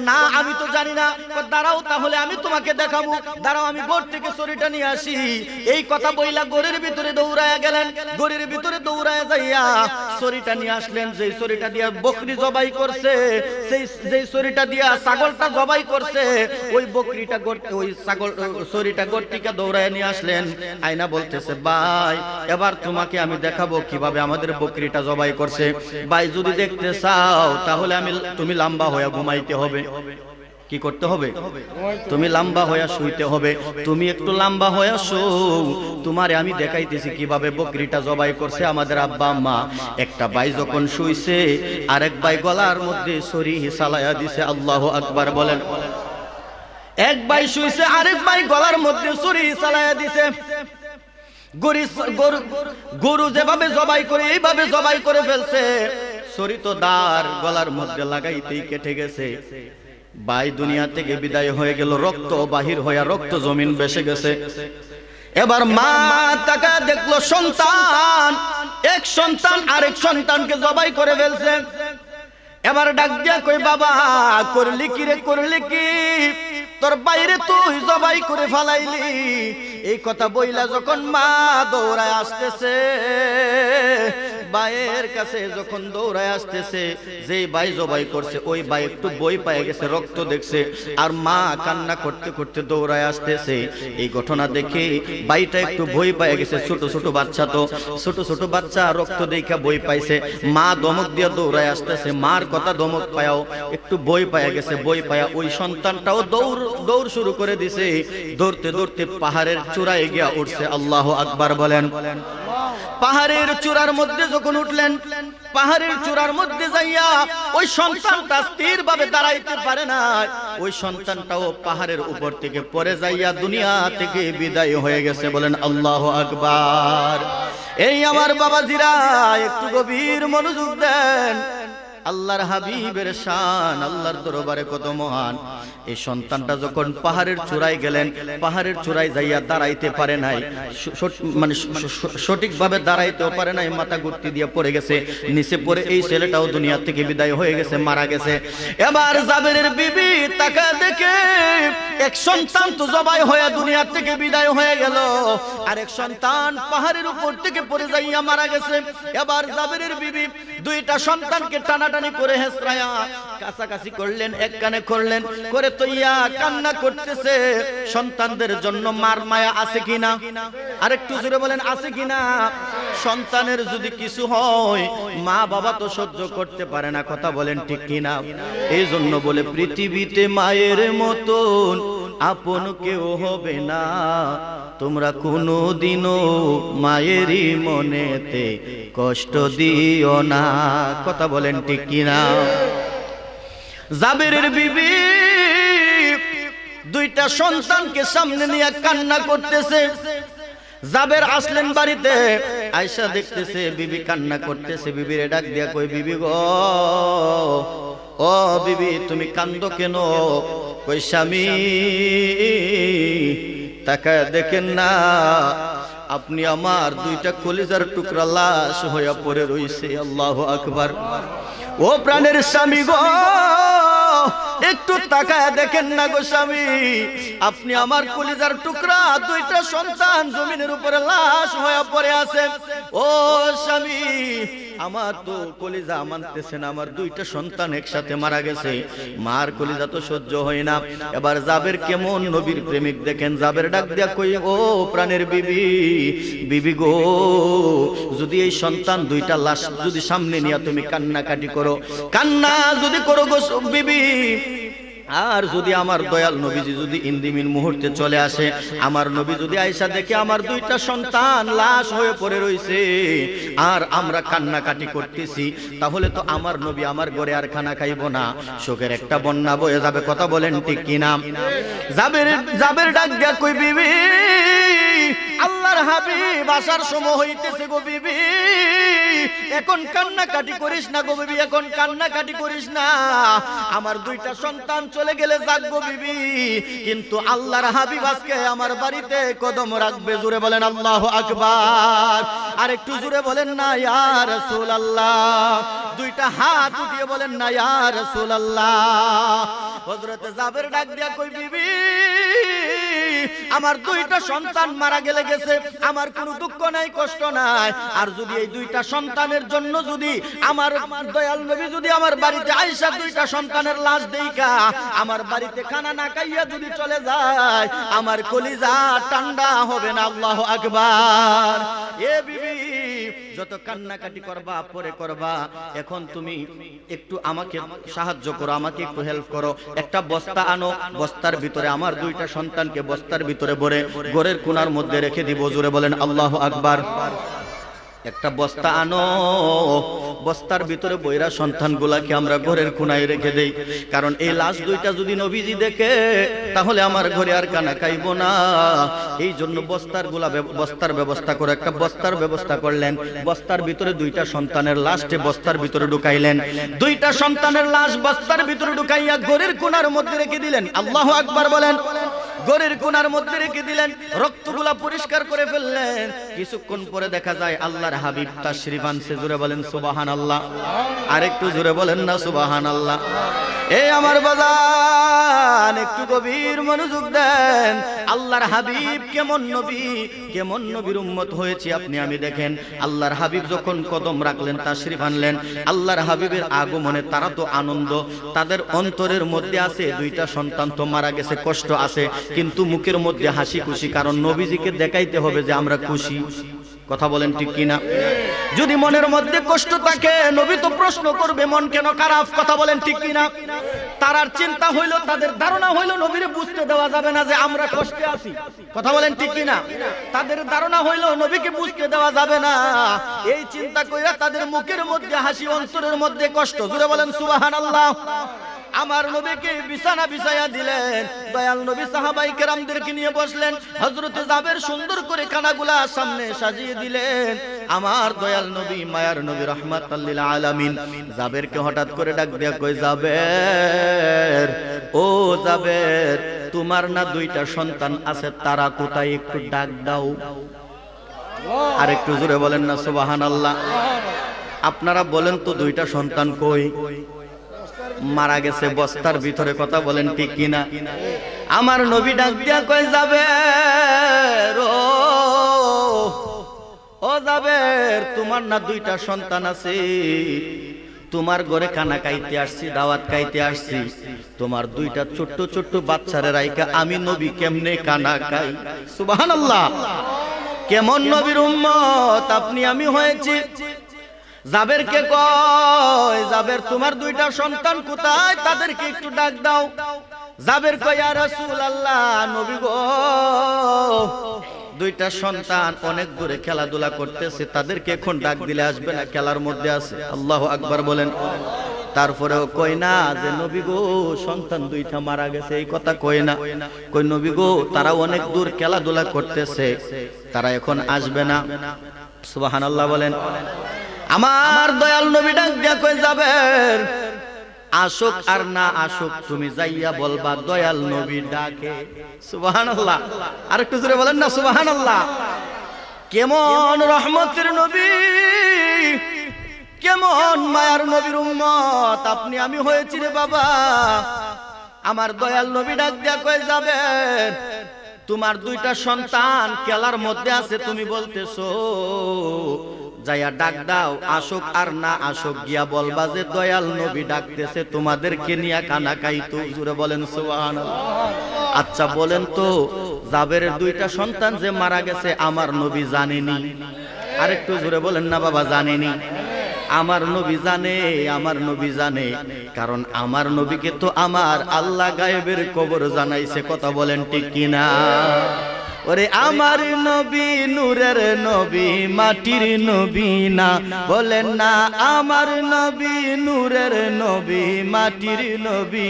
না আমি তো জানি না। দাঁড়াও তাহলে আমি তোমাকে দেখাবো, দাঁড়াও আমি গোর থেকে ছুরিটা নিয়ে আসি। এই কথা বইলা গোরের ভিতরে দৌড়ায়া গেলেন। গোরের ভিতরে দৌড়ায়া যাইয়া ছুরিটা নিয়ে আসলেন। যেই ছুরিটা দিয়া বকরি জবাই করছে, যেই ছুরিটা দিয়া ছাগলটা জবাই করছে, ওই বকরিটা ওই ছাগল ছুরিটা গোর থেকে দৌড়ায়া নিয়ে আসলেন। আয়না বলতেছে, ভাই এবার তোমাকে আমি দেখাবো কিভাবে আমাদের বকরিটা জবাই করছে। ভাই যদি দেখতে চাও তাহলে তুমি লম্বা হয়ে ঘুমাইতে হবে। কি করতে হবে? তুমি লম্বা হয়ে শুইতে হবে। তুমি একটু লম্বা হয়ে শুও, তোমারে আমি দেখাইতেছি কিভাবে বকরিটা জবাই করছে আমাদের আব্বা আম্মা। একটা ভাই যখন শুইছে, আরেক ভাই গলার মধ্যে ছুরি চালায়া দিছে। আল্লাহু আকবার বলেন। এক ভাই শুইছে, আরেক ভাই গলার মধ্যে ছুরি চালায়া দিছে। গরু যেভাবে জবাই করে এইভাবে জবাই করে ফেলছে। ছুরি তো দাঁড় গলার মধ্যে লাগাইতেই কেটে গেছে। ভাই দুনিয়া থেকে বিদায় হয়ে গেল, রক্ত বাহির হইয়া রক্ত জমিন বেসে গেছে। এবার মা তাকা দেখলো সন্তান, এক সন্তান আরেক সন্তানকে জবাই করে ফেলছে। এবার ডাক দিয়া কই, বাবা করলি কি রে, করলি কি? তোর বাইরে তুই জবাই করে ফালাইলি। এই কথা বইলা যখন মা দৌড়ায় আসতেছে, ভাইয়ের কাছে যখন দৌড়ায় আসতেছে, যেই ভাই জবাই করছে ওই ভাই একটু বই পেয়ে গেছে, রক্ত দেখছে, আর মা কান্না করতে করতে দৌড়ায় আসতেছে। এই ঘটনা দেখে ভাইটা একটু ভয় পেয়ে গেছে, ছোট ছোট বাচ্চা, তো ছোট ছোট বাচ্চা রক্ত দেখা ভয় পাইছে। মা ধমক দিয়ে দৌড়ায় আসতেছে, মার কথা ধমক পায়াও একটু ভয় পেয়ে গেছে। ভয় পায়া ওই সন্তানটাও দৌড় শুরু করে দিছে। দৌড়তে দৌড়তে পাহাড়ের চূড়ায় গিয়া উঠছে। আল্লাহু আকবার বলেন। পাহাড়ের চূড়ার মধ্যে যখন উঠলেন, পাহাড়ের চূড়ার মধ্যে যাইয়া ওই সন্তানটা স্থির ভাবে দাঁড়াইতে পারে না। ওই সন্তানটাও পাহাড়ের উপর থেকে পড়ে যাইয়া দুনিয়া থেকে বিদায় হয়ে গেছে। বলেন আল্লাহু আকবার। এই আমার বাবাজিরা, একটু গভীর মনোযোগ দেন। আল্লাহর হাবিবের শান আল্লাহর দরবারে কত মহান। এই সন্তানটা যখন পাহাড়ের চূড়ায় গেলেন, পাহাড়ের চূড়ায় যাইয়া দাঁড়াইতে পারে নাই, মানে সঠিকভাবে দাঁড়াইতেও পারে নাই, মাথা গুর্তি দিয়ে পড়ে গেছে নিচে পড়ে। এই ছেলেটাও দুনিয়া থেকে বিদায় হয়ে গেছে, মারা গেছে। এবার জাবেরের বিবি তাকা দেখে এক সন্তান তো জবাই হয়ে দুনিয়া থেকে বিদায় হয়ে গেল, আর এক সন্তান পাহাড়ের উপর থেকে পড়ে যাইয়া মারা গেছে। এবার জাবেরের বিবি দুইটা সন্তানকে টানাটানি করে হেসরায়া কাছাকাছি করলেন, এক কানে করলেন, করে তৈয়া কান্না করতেছে। সন্তানদের জন্য মার মায়া আছে কিনা? আরেকটু জোরে বলেন, আছে কিনা? সন্তানের যদি কিছু হয়, মা বাবা তো সহ্য করতে পারে না, কথা বলেন ঠিক কিনা? এই জন্য বলে পৃথিবীতে মায়ের মতন আপন কেউ হবে না, তোমরা কোনোদিনও মায়েরই মনেতে কষ্ট দিও না, কথা বলেন ঠিক কিনা? জাবেরের বিবি দুইটা সন্তানকে সামনে নিয়ে কান্না করতেছে। জাবের আসলেন বাড়িতে, আয়েশা দেখতেছে বিবি কান্না করতেছে। বিবিরে ডাক দিয়া কই, বিবি গো, ও বিবি তুমি কান্দো কেন? কই স্বামী তাকায় দেখেন না, আপনি আমার দুইটা কলিজার টুকরা লাশ হইয়া পড়ে রইছে। আল্লাহু আকবার। ও প্রাণের স্বামী গো, একটু তাকায় দেখেন না গো স্বামী, আপনি আমার কলিজার টুকরা দুইটা সন্তান জমিনের উপরে লাশ হয়ে পড়ে আছে। ও স্বামী, আমার তো কলিজা মানতেছে না, আমার দুইটা সন্তান একসাথে মারা গেছে, মার কলিজা তো সহ্য হয় না। এবার জাবের কেমন নবীর প্রেমিক দেখেন, জাবের ডাক দিয়া কই, ও প্রাণের বিবি, বিবি গো, যদি এই সন্তান দুইটা লাশ যদি সামনে নিয়ে তুমি কান্নাকাটি করো, কান্না যদি করো গো বিবি, আর যদি আমার দয়াল নবীজি যদি ইন্দিমিন মুহূর্তে চলে আসে, আমার নবী যদি আয়েশা দেখে আমার দুইটা সন্তান লাশ হয়ে পড়ে রইছে আর আমরা কান্নাকাটি করতেছি, তাহলে তো আমার নবী আমার ঘরে আর খানা খাইব না, শোকের একটা বন্যা বয়ে যাবে, কথা বলেন ঠিক কিনা? জাবের ডাক দিয়া কই, বিবি আল্লাহর হাবিব আসার সময় হইতেছে গো বিবি, এখন কান্নাকাটি করিস না গো বিবি, এখন কান্নাকাটি করিস না, আমার দুইটা সন্তান চলে গেলে যাক গো বিবি, কিন্তু আল্লাহর হাবিব আজকে আমার বাড়িতে কদম রাখবে। জোরে বলেন আল্লাহু আকবার। আর একটু জোরে বলেন না ইয়া রাসূলুল্লাহ, দুইটা হাত উঠিয়ে বলেন না ইয়া রাসূলুল্লাহ। হযরত জাবের ডাক দিয়া কই, বিবি আমার দুইটা সন্তান মারা গেলে গেছে, আমার কোনো দুঃখ নাই, কষ্ট নাই, আর যদি এই দুইটা সন্তানের জন্য যদি আমার দয়াল নবী যদি আমার বাড়িতে আয়েশা দুইটা সন্তানের লাশ দেইখা আমার বাড়িতে খানা না খাইয়া যদি চলে যায়, আমার কলিজা ঠান্ডা হবে না। আল্লাহু আকবার। এ বিবি যত কান্নাকাটি করবা পরে করবা, এখন তুমি একটু আমাকে সাহায্য করো, আমাকে একটু হেল্প করো, একটা বস্তা আনো, বস্তার ভিতরে আমার দুইটা সন্তানকে বস্তার ভিতরে ভরে ঘরের কোণার মধ্যে রেখে দিব। জোরে বলেন আল্লাহু আকবার। একটা বস্তা আনো, বস্তার ভিতরে বইরা সন্তানগুলাকে আমরা ঘরের কোণায় রেখে দেই, কারণ এই লাশ দুইটা যদি নবীজি দেখে তাহলে আমার ঘরে আর কানা খাইব না। এই জন্য বস্তার ব্যবস্থা করে একটা বস্তার ব্যবস্থা করলেন, বস্তার ভিতরে দুইটা সন্তানের লাশকে বস্তার ভিতরে ঢুকাইলেন, দুইটা সন্তানের লাশ বস্তার ভিতরে ঢুকাইয়া ঘরের কোণার মধ্যে রেখে দিলেন। আল্লাহু আকবার বলেন। ঘরের কোণার মধ্যে রেখে দিলেন, রক্তগুলা পরিষ্কার করে ফেললেন। কিছুক্ষণ পরে দেখা যায় আল্লাহর হাবিব তাশরিফ আনছে। জোরে বলেন সুবহানাল্লাহ। আরেকটু জোরে বলেন না সুবহানাল্লাহ। এই আমার বাজান একটু গভীর মনোযোগ দেন। আল্লাহর হাবিব কেমন নবীর উম্মত হয়েছে আপনি আমি দেখেন। আল্লাহর হাবিব যখন কদম রাখলেন, তাশরিফ আনলেন, আল্লাহর হাবিবের আগমনে তারা তো আনন্দ, তাদের অন্তরের মধ্যে আছে দুইটা সন্তান তো মারা গেছে, কষ্ট আছে, কিন্তু মুখের মধ্যে হাসি খুশি, কারণ নবীজিকে দেখাইতে হবে যে আমরা খুশি। কথা বলেন ঠিক কিনা? যদি মনের মধ্যে কষ্ট থাকে নবী তো প্রশ্ন করবে মন কেন খারাপ। কথা বলেন ঠিক কিনা? তারার চিন্তা হইল, তাদের ধারণা হইল নবীরে বুঝতে দেওয়া যাবে না যে আমরা কষ্টে আছি। কথা বলেন ঠিক কিনা? তাদের ধারণা হইল নবীকে বুঝতে দেওয়া যাবে না, এই চিন্তা কইরা তাদের মুখের মধ্যে হাসি, অন্তরের মধ্যে কষ্ট। জোরে বলেন সুবহানাল্লাহ। আমার নবীকে বিছানা বিছায়া দিলেন, দয়াল নবী সাহাবায়ে কেরামদেরকে নিয়ে বসলেন, হযরতে জাবের সুন্দর করে খানাগুলা সামনে সাজিয়ে দিলেন। আমার দয়াল নবী, মায়ার নবী, রাহমাতাল লিল আলামিন জাবেরকে হঠাৎ করে ডাক দিয়া কই, জাবের, ও জাবের, তোমার না দুইটা সন্তান আছে, তারা কোথায় একটু ডাক দাও। আর একটু জোরে বলেন না সুবহানাল্লাহ। আপনারা বলেন তো দুইটা সন্তান কই? মারা গেছে বস্তার ভিতরে। কথা বলেন ঠিক কিনা? আমার নবী ডাক দিয়া কই, জাবের, ও জাবের, তোমার না দুইটা সন্তান আছে, তোমার ঘরে খানা খাইতে আসছি, দাওয়াত খাইতে আসছি, তোমার দুইটা ছোট্ট ছোট্ট বাচ্চারে রাইকা আমি নবী কেমনে খানা খাই? সুবহানাল্লাহ। কেমন নবীর উম্মত আপনি আমি হয়েছি। জাবেরকে কয়, জাবের, তোমার দুইটা সন্তান কোথায়? তাদেরকে একটু ডাক দাও। জাবের কয়, ইয়া রাসূলুল্লাহ, নবী গো, দুইটা সন্তান অনেক দূরে খেলাধুলা করতেছে, তাদেরকে এখন ডাক দিলে আসবে না, খেলার মধ্যে আছে। আল্লাহু আকবার বলেন। তারপরেও কই না যে নবী গো, সন্তান দুইটা মারা গেছে, এই কথা কই না। কই, নবী গো, তারা অনেক দূর খেলাধুলা করতেছে, তারা এখন আসবে না। সুবহানাল্লাহ বলেন। আমার দয়াল নবী ডাক দিয়া কই, জাবের, আসুক আর না আসুক তুমি যাইয়া বলবা দয়াল নবী ডাকে। সুবহানাল্লাহ। আর একটু জোরে বলেন না সুবহানাল্লাহ। কেমন রহমতের নবী, কেমন মায়ার নবীর উম্মত আপনি আমি হয়েছি রে বাবা। আমার দয়াল নবী ডাক দিয়া কই, জাবের, তোমার দুইটা সন্তান খেলার মধ্যে আছে, তুমি বলতেছো, যাইয়া ডাক দাও, আসুক আর না আসুক গিয়া বলবা যে দয়াল নবী ডাকতেছে, তোমাদেরকে নিয়ে খানা খাইতো। জোরে বলেন সুবহানাল্লাহ। আচ্ছা বলেন তো, জাবেরের দুইটা সন্তান যে মারা গেছে আমার নবী জানেনি? আরেকটু জোরে বলেন না বাবা, জানেনি? আমার নবী জানে, আমার নবী জানে, কারণ আমার নবীকে তো আমার আল্লাহ গায়েবের খবর জানাইছে। কথা বলেন ঠিক কিনা? ওরে আমার নবী নূরের নবী, মাটির নবী না, বলেন না আমার নবী নূরের নবী, মাটির নবী।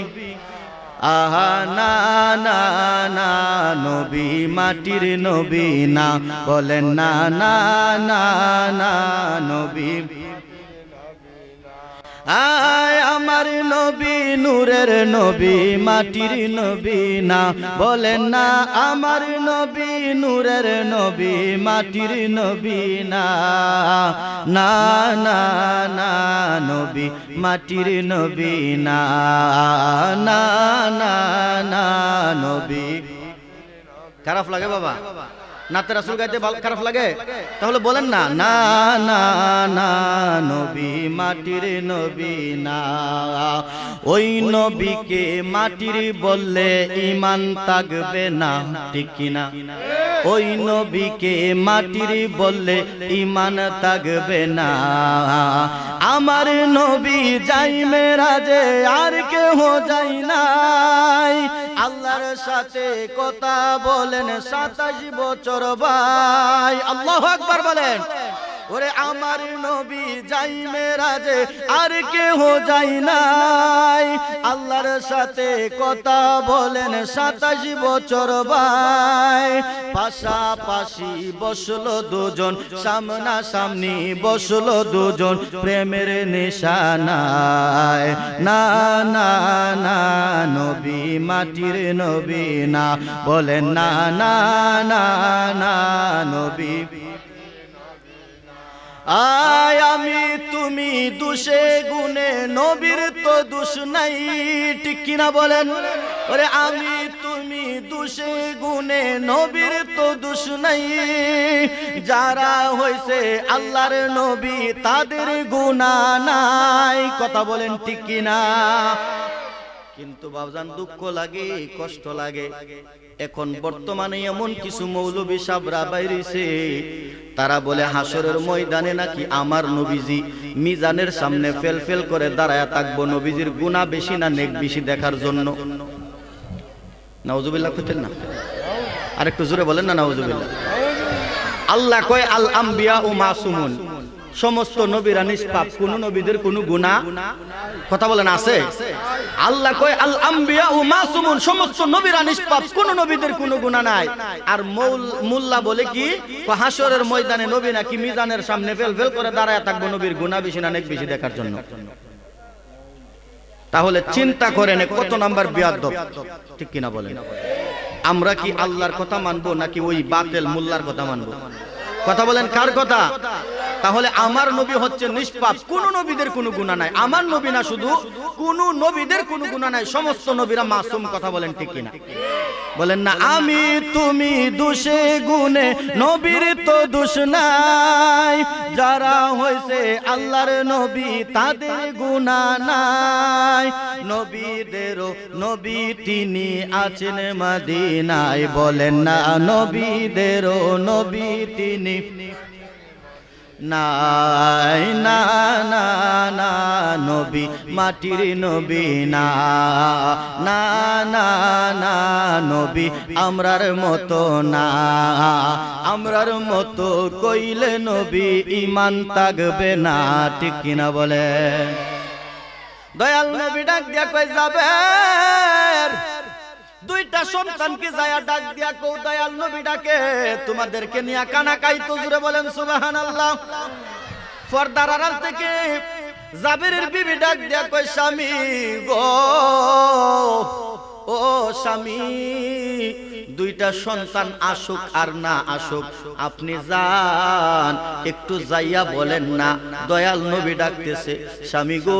আহা না না না, নবী মাটির নবী না, বলেন না না না না, নবী। আয় আমার নবী নূরের নবী, মাটির নবী না, বলেন না আমার নবী নূরের নবী, মাটির নবী না, না না না, নবী মাটির নবী না, না না না, নবী। খারাপ লাগে বাবা? নাতে রাসূল গাইতে খারাপ লাগে? তাহলে বলেন না, না না না, নবী মাটির নবী না। ওই নবীকে মাটির বললে ঈমান থাকবে না, ঠিক কিনা? ওই নবীকে মাটির বললে ঈমান থাকবে না। আমার নবী যাই মেরাজে, আর কেহ যাই নাই, আল্লাহর সাথে কথা বলেন 27 বছর ভাই। আল্লাহু আকবার বলেন। ওরে আমার নবী যাই মেরাজে, আর কেহ যাই নাই, আল্লাহর সাথে কথা বলেন 27 বছর ভাই। পাশাপাশি বসলো দুজন, সামনা সামনি বসলো দুজন, প্রেমের নিশানায়। না না না, নবী মাটির নবী না, বলেন না না না না, নবী। আয় আমি তুমি দুষে গুনে নবীর তো দোষ নাই, ঠিক কিনা বলেন? ওরে আমি তুমি দুষে গুনে নবীর তো দোষ নাই, যারা হইছে আল্লাহর নবী তাদের গুনাহ নাই, কথা বলেন ঠিক কিনা? কিন্তু বাবজান দুঃখ লাগে, কষ্ট লাগে, এখন বর্তমানে এমন কিছু মৌলবী সাবরা বাইরেছে, তারা বলে হাসরের ময়দানে নাকি আমার নবীজি মিজানের সামনে ফেল ফেল করে দাঁড়ায় থাকবো নবীজির গুনাহ বেশি না নেক বেশি দেখার জন্য। নাউজুবিল্লাহ কইতেন না? আরেকটু জোরে বলেন না নাউজুবিল্লাহ। আল্লাহ কয় আল আম্বিয়া ও মাসুমুন, সমস্ত নবীরা নিষ্পাপ, কোন নবীদের কোনো গুনাহ, কথা বলেন, আছে? আল্লাহ কয় আল আম্বিয়া ও মাসুমুন, সমস্ত নবীরা নিষ্পাপ, কোন নবীদের কোনো গুনাহ নাই। আর মোল্লা বলে কি হাসরের ময়দানে নবী নাকি মিজানের সামনে ফেল ফেল করে দাঁড়ায় থাকবো নবীর গুনাহ বেশি না নেক বেশি দেখার জন্য। তাহলে চিন্তা করেন কত নাম্বার বিয়াদব, ঠিক কিনা বলেন? আমরা কি আল্লাহর কথা মানবো নাকি ওই বাতিল মোল্লার কথা মানবো? কথা বলেন কার কথা? তাহলে আমার নবী হচ্ছে নিষ্পাপ, কোন নবীদের কোনো গুনাহ নাই। আমার নবী না শুধু, কোন নবীদের কোনো গুনাহ নাই, সমস্ত নবীরা মাসুম, কথা বলেন ঠিক কিনা? বলেন না আমি তুমি দোষে গুনে নবীর তো দোষ নাই, যারা হইছে আল্লাহর নবী তাদের গুনাহ নাই। নবীদেরও নবী তিনি আছেন মদিনায়, বলেন না নবীদেরও নবী তিনি নাই, না না না নবী মাটির নবী না, না না না নবী আমরার মতো না, আমরার মতো কইলে নবী ঈমান থাকবে না, ঠিক কিনা বলে? দয়াল নবী ডাক দিয়া কই যাবে, দুইটা সন্তানকে যায় ডাক দিয়া কও দয়াল নবী ডাকে তোমাদেরকে নিয়ে কানা কাইতো, জুড়ে বলেন সুবহানাল্লাহ। পর্দার আড়াল থেকে জাবেরের বিবি ডাক দিয়া কই স্বামী গো, ও স্বামী, দুইটা সন্তান আসুক আর না আসুক আপনি যান, একটু যাইয়া বলেন না। দয়াল নবী ডাকতেছে, স্বামী গো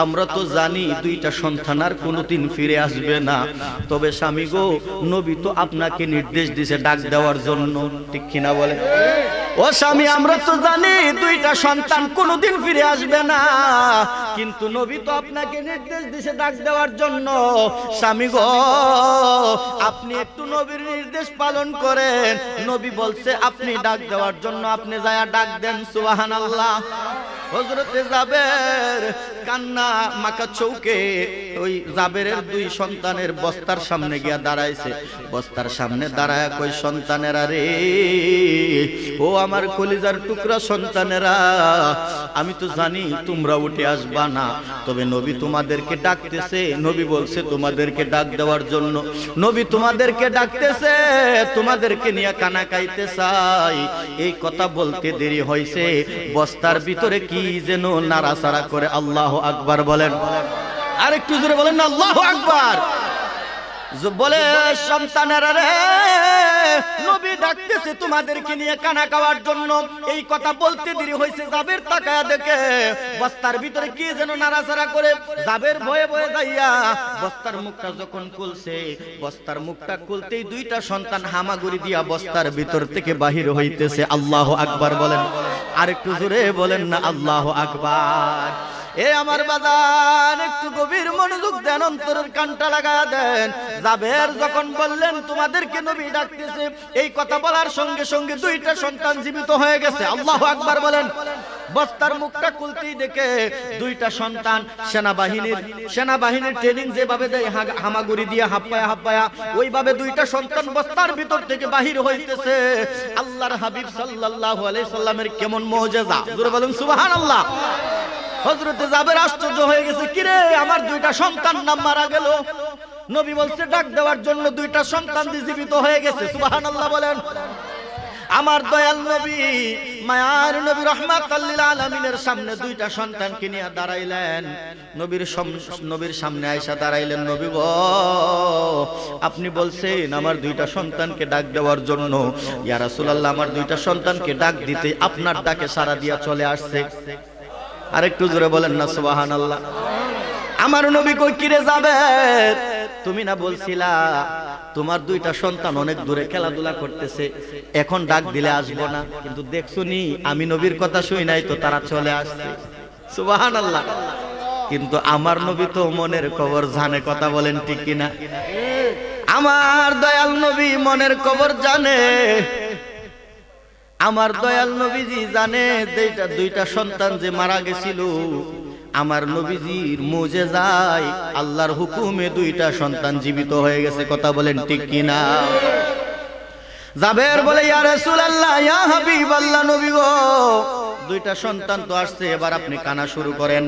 আমরা তো জানি দুইটা সন্তান আর কোনোদিন ফিরে আসবে না, তবে স্বামী গো নবী তো আপনাকে নির্দেশ দিয়েছে ডাক দেওয়ার জন্য, ঠিক কিনা বলে? ও স্বামী আমরা তো জানি দুইটা সন্তান কোনোদিন ফিরে আসবে না, কিন্তু নবী তো আপনাকে নির্দেশ দিয়েছে ডাক দেওয়ার জন্য। স্বামী গো আপনি একটু নবীর নির্দেশ পালন করেন, নবী বলছে আপনি ডাক দেওয়ার জন্য, আপনি যায়া ডাক দেন। সুবহানাল্লাহ। হযরতে জাবের কান্না মাকা চৌকে ওই জাবেরের দুই সন্তানের বস্তার সামনে গিয়া দাঁড়াইছে, বস্তার সামনে দাঁড়ায় কই সন্তানেরা রে, ও আমার কলিজার টুকরা সন্তানেরা, আমি তো জানি তোমরা উঠে আসবা না, তবে নবী তোমাদেরকে ডাকতেছে, নবী বলছে তোমাদেরকে ডাক দেওয়ার জন্য, নবী তোমাদেরকে ডাকতেছে, তোমাদেরকে নিয়ে কানা কাইতে চাই। এই কথা বলতে দেরি হয়েছে, বস্তার ভিতরে কি যেন নাড়াচাড়া করে। আল্লাহু আকবার বলেন, আরেকটু জোরে বলেন না আল্লাহু আকবার। বলে সন্তানেরা রে, নবী ডাকতেছে তোমাদেরকে নিয়ে কানা খাওয়ার জন্য। এই কথা বলতে দেরি হয়েছে, জাবের তাকায়া দেখে বস্তার ভিতরে কি যেন নাড়াচাড়া করে। জাবের ভয়ে ভয়ে যাইয়া বস্তার মুখটা যখন খুলছে, বস্তার মুখটা খুলতেই দুইটা সন্তান হামাগুড়ি দিয়া বস্তার ভিতর থেকে বাহির হইতেছে। আল্লাহু আকবার বলেন, আরেকটু জোরে বলেন না আল্লাহু আকবার। এ আমার বাজান একটু গভীর মনোযোগ দেন, অন্তরের কানটা লাগায়া দেন। জাবের যখন বললেন তোমাদেরকে নবী ডাকতেছে, এই কথা বলার সঙ্গে সঙ্গে দুইটা সন্তান জীবিত হয়ে গেছে। আল্লাহু আকবার বলেন। বস্তার মুখটা খুলতেই দেখে দুইটা সন্তান সেনাবাহিনীর ট্রেনিং যেভাবে দেয় হামাগুড়ি দিয়ে হাপ্পায়া হাপ্পায়া, ওইভাবে দুইটা সন্তান বস্তার ভিতর থেকে বাহির হইতেছে। আল্লাহর হাবিব সাল্লাল্লাহু আলাইহি সাল্লামের কেমন মুজিজা, জোরে বলুন সুবহানাল্লাহ। হযরতে জাবের আশ্চর্য হয়ে গেছে, কিরে আমার দুইটা সন্তান নাম মারা গেল, নবী বলছে ডাক দেওয়ার জন্য, দুইটা সন্তান জীবিত হয়ে গেছে। সুবহানাল্লাহ বলেন। আমার দয়াল নবী মায়ার নবী রাহমাতাল লিল আলামিনের সামনে দুইটা সন্তানকে নিয়ে দাঁড়াইলেন। নবীর সামনে আয়েশা দাঁড়াইলেন, নবী গো আপনি বলছেন আমার দুইটা সন্তানকে ডাক দেওয়ার জন্য। ইয়া রাসূলুল্লাহ, আমার দুইটা সন্তানকে ডাক দিতে আপনার ডাকে সাড়া দিয়া চলে আসছে। আরেকটু জোরে বলেন না সুবহানাল্লাহ। আমার নবী কই কিরে যাবে? তুমি না বলছিলা তোমার দুইটা সন্তান অনেক দূরে খেলাধুলা করতেছে, এখন ডাক দিলে আসবো না, কিন্তু দেখছুনি আমি নবীর কথা শুই নাই তো তারা চলে আসছে। সুবহানাল্লাহ। কিন্তু আমার নবী তো মনের খবর জানে, কথা বলেন ঠিক কিনা? আমার দয়াল নবী মনের খবর জানে। আমার দয়াল নবীজি জানে দুইটা সন্তান যে মারা গেছিল, আমার নবীজির মুজিজায় আল্লাহর হুকুমে দুইটা সন্তান জীবিত হয়ে গেছে, কথা বলেন ঠিক কিনা? জাবের বলে ইয়া রাসূলুল্লাহ, ইয়া হাবিবাল্লাহ, নবী গো দুইটা সন্তান তো আসছে, এবার আপনি কানা শুরু করেন।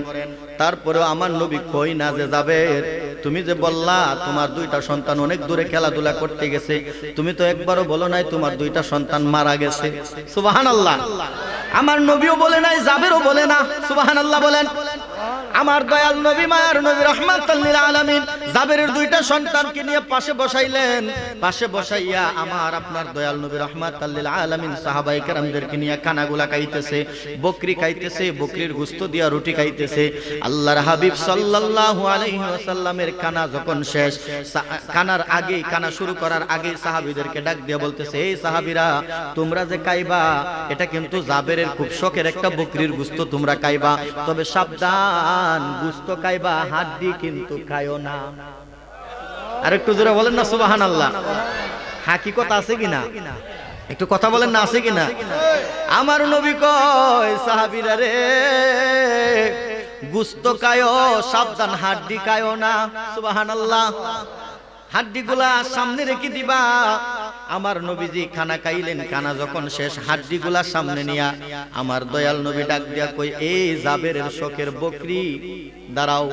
তারপরেও আমার নবী কই না যে জাবের তুমি যে বললা তোমার দুইটা সন্তান অনেক দূরে খেলাধুলা করতে গেছে, তুমি তো একবারও বলো নাই তোমার দুইটা সন্তান মারা গেছে। সুবহানাল্লাহ। আমার নবীও বলে নাই, জাবেরও বলে না। সুবহানাল্লাহ বলেন। আমার দয়াল নবী মায়ার নবী রাহমাতাল লিল আলামিন জাবেরের দুইটা সন্তানকে নিয়ে পাশে বসাইলেন। পাশে বসাইয়া আমার আপনার দয়াল নবী রাহমাতাল লিল আলামিন সাহাবায়ে কেরামদেরকে নিয়ে কানাগুলা খাইতেছে, বকরি খাইতেছে, বকরির গোশত দিয়া রুটি খাইতেছে। আল্লাহর হাবিব সাল্লাল্লাহু আলাইহি ওয়াসাল্লামের কানা যখন শেষ, কানার আগে, কানা শুরু করার আগে সাহাবীদেরকে ডাক দিয়ে বলতেছে, এই সাহাবীরা তোমরা যে খাইবা এটা কিন্তু জাবেরের খুব শখের একটা বকরির গোশত, তোমরা খাইবা, তবে সাবধান গোশত খাইবা, হাড্ডি কিন্তু খায়ো না। আর একটু জোরে বলেন না সুবহানাল্লাহ। হাকিকত আছে কিনা? একটু কথা বলেন না, আছে কিনা? আমার নবী কয় সাহাবীরা রে গোশত খায়ো, সাবধান হাড্ডি খায়ো না। সুবহানাল্লাহ। হাড্ডিগুলা সামনে রেখে দিবা। আমার নবীজি খানা খাইলেন, খানা যখন শেষ হাড্ডিগুলা সামনে নিয়া আমার দয়াল নবী ডাক দিয়া কই, এই জাবেরের শখের বকরি দাঁড়াও।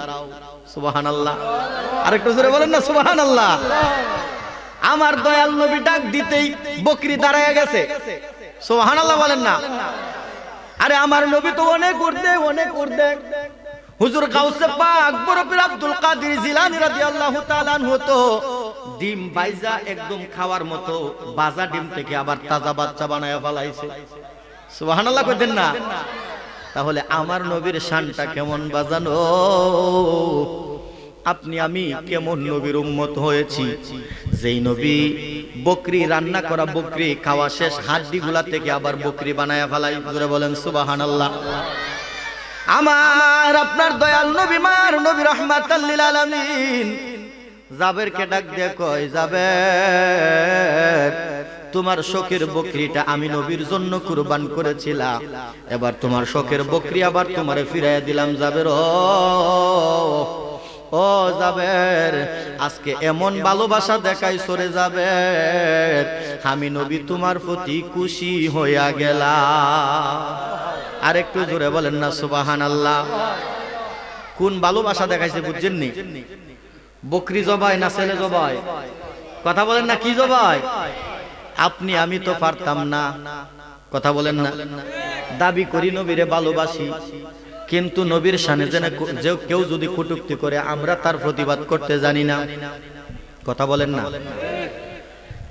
সুবহানাল্লাহ। আরেকটু জোরে বলেন না সুবহানাল্লাহ। আমার দয়াল নবী ডাক দিতেই বকরি দাঁড়ায় গেছে। সুবহানাল্লাহ বলেন না। আরে আমার নবী তো অনেক উর্দে, অনেক উর্দে। হুজুর গাউসে পাক বড় পীর আব্দুল কাদের জিলানী রাদিয়াল্লাহু তাআলা আনহু তো ডিম বাইজা একদম খাওয়ার মতো বাজা ডিম থেকে আবার তাজা বাচ্চা বানায়া ফলাইছে। সুবহানাল্লাহ কইতেন না? তাহলে আমার নবীর শানটা কেমন বাজানো, আপনি আমি কেমন নবীর উম্মত হয়েছি, যেই নবী বকরি রান্না করা বকরি খাওয়া শেষ হাড্ডিগুলা থেকে আবার বকরি বানায়া ফলাই। জোরে বলেন সুবহানাল্লাহ। আমার আপনার দয়াল নবী মার নবী রাহমাতাল লিল আলামিন জাবেরকে ডাক দিয়ে কয়, জাবের তোমার শখের বকরিটা আমি নবীর জন্য কুরবান করেছিলাম, এবার তোমার শখের বকরি আবার তোমারে ফিরাইয়া দিলাম। জাবের ও জাবের, আজকে এমন ভালোবাসা দেখাই সরে জাবের, আমি নবী তোমার প্রতি খুশি হইয়া গেলাম। আর একটু জোরে বলেন না সুবহানাল্লাহ। কোন ভালোবাসা দেখাইছে বুঝছেননি? বকরি জবাই না ছেলে জবাই? কথা বলেন না, কি জবাই? আপনি আমি তো পারতাম না, কথা বলেন না। দাবি করি নবীরে ভালোবাসি, কিন্তু নবীর শানে যে কেউ যদি কটূক্তি করে আমরা তার প্রতিবাদ করতে জানি না, কথা বলেন না।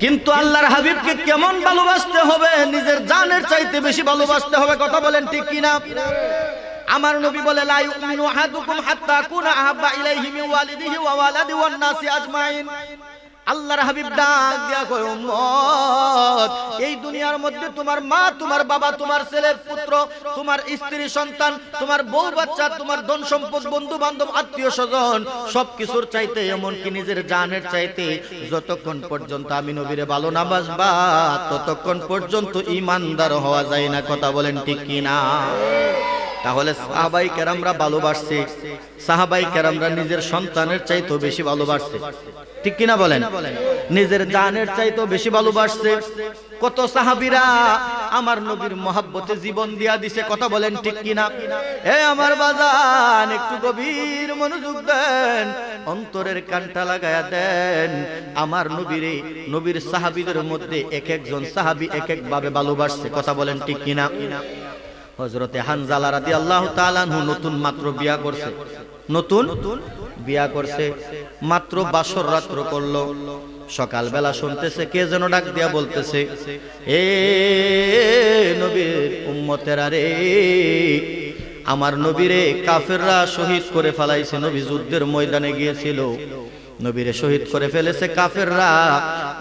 কিন্তু আল্লাহর হাবিবকে কেমন ভালোবাসতে হবে, নিজের জানের চাইতে বেশি ভালোবাসতে হবে, কথা বলেন ঠিক কিনা? আমার নবী বলে, লা ইউমিনু আহাদুকুম হাত্তা কুনা আহাব্বা ইলাইহি মিন ওয়ালিদিহি ওয়া ওয়ালাদিহি ওয়ান নাসি আজমাইন। আল্লাহর হাবিব ডাক দিয়া কয়, উম্মত এই দুনিয়ার মধ্যে তোমার মা, তোমার বাবা, তোমার ছেলে পুত্র, তোমার স্ত্রী সন্তান, তোমার বউ বাচ্চা, তোমার ধন সম্পদ, বন্ধু বান্ধব, আত্মীয় স্বজন সবকিছুর চাইতে, এমনকি নিজের জানের চাইতে যতক্ষণ পর্যন্ত আমি নবীরে ভালো না বাসবা ততক্ষণ পর্যন্ত ঈমানদার হওয়া যায় না, কথা বলেন ঠিক কিনা? তাহলে সাহাবাই কেরামরা ভালোবাসছে, সাহাবাই কেরামরা নিজের সন্তানের চাইতেও বেশি ভালোবাসছে, ঠিক কিনা বলেন? নিজের জানের চাইতে বেশি ভালোবাসছে। কত সাহাবীরা আমার নবীর মহব্বতে জীবন দিয়া দিছে, কথা বলেন ঠিক কিনা? এ আমার বাজান, একটু গভীর মনোযোগ দেন, অন্তরের কানটা লাগায়া দেন। আমার নবীর সাহাবীদের মধ্যে এক একজন সাহাবী এক এক ভাবে ভালোবাসছে, কথা বলেন ঠিক কিনা? হযরতে হানজালা রাদিয়াল্লাহু তাআলা আনহু নতুন মাত্র বিয়া করছে, নতুন বিয়া করছে, মাত্র বাসর রাত্র করলো। সকালবেলা শুনতেছে কে যেন ডাক দিয়া বলতেছে, এ নবীর উম্মতেরা রে, আমার নবীরে কাফেররা শহীদ করে ফেলাইছে। নবী যুদ্ধের ময়দানে গিয়েছিল, নবীরে শহীদ করে ফেলেছে কাফেররা।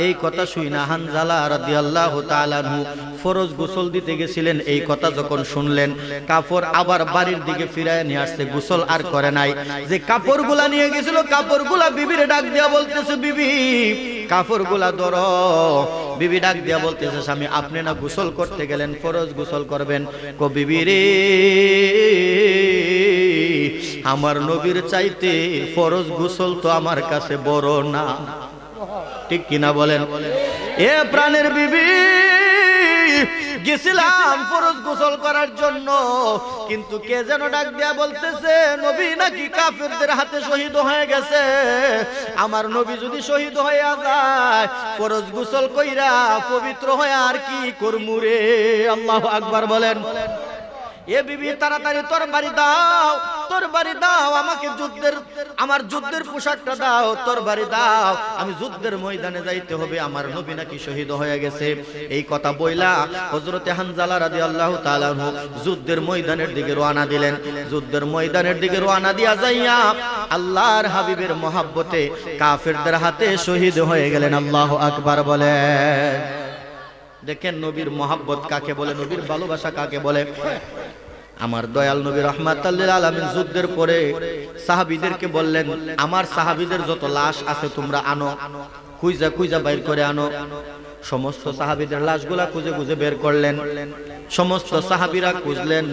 এই কথা শুইনা হানজালা রাদিয়াল্লাহু তাআলা আনহু ফরজ গোসল দিতে গেছিলেন। এই কথা যখন শুনলেন, কাপড় আবার বাড়ির দিকে ফিরায় নিয়ে আসছে, গোসল আর করে নাই। যে কাপড়গুলা নিয়ে গেছিল, কাপড়গুলা বিবিরে ডাক দিয়া বলতেছে, বিবি কাপড়গুলা ধরো। বিবি ডাক দিয়া বলতেছে, স্বামী আপনি না গোসল করতে গেলেন, ফরজ গোসল করবেন। কো বিবি রে, আমার নবীর চাইতে ফরজ গোসল তো আমার কাছে বড় না, ঠিক কিনা বলেন? এ প্রাণের বিবি, গেছিলাম ফরজ গোসল করার জন্য, কিন্তু কে যেন ডাক দিয়া বলতেছে নবী নাকি কাফেরদের হাতে শহীদ হয়ে গেছে। আমার নবী যদি শহীদ হয়ে যায়, ফরজ গোসল কইরা পবিত্র হয়ে আর কি করমু রে? আল্লাহু আকবার বলেন। এ বিবি তাড়াতাড়ি তরবারি দাও, তরবারি দাও, আমাকে আমার যুদ্ধের পোশাকটা দাও, তরবারি দাও, আমি যুদ্ধের ময়দানে যাইতে হবে, আমার নবী নাকি শহীদ হয়ে গেছে। এই কথা বইলা হযরতে হানজালা রাদিয়াল্লাহু তাআলা আনহু যুদ্ধের ময়দানের দিকে রওনা দিলেন। যুদ্ধের ময়দানের দিকে রওনা দিয়া যাইয়া আল্লাহর হাবিবের মহব্বতে কাফেরদের হাতে শহীদ হয়ে গেলেন। আল্লাহু আকবার বলেন। দেখেন নবীর মহব্বত কাকে বলে, নবীর ভালোবাসা কাকে বলে। আমার দয়াল নবী রাহমাতুল লিল আলামিন যুদ্ধের পরে সাহাবীদেরকে বললেন, আমার সাহাবীদের যত লাশ আছে তোমরা আনো, খুঁজা খুঁজা বাইর করে আনো। সমস্ত সাহাবীদের লাশগুলা খুঁজে খুঁজে বের করলেন। সমস্ত সাহাবীরা খুঁজলেন।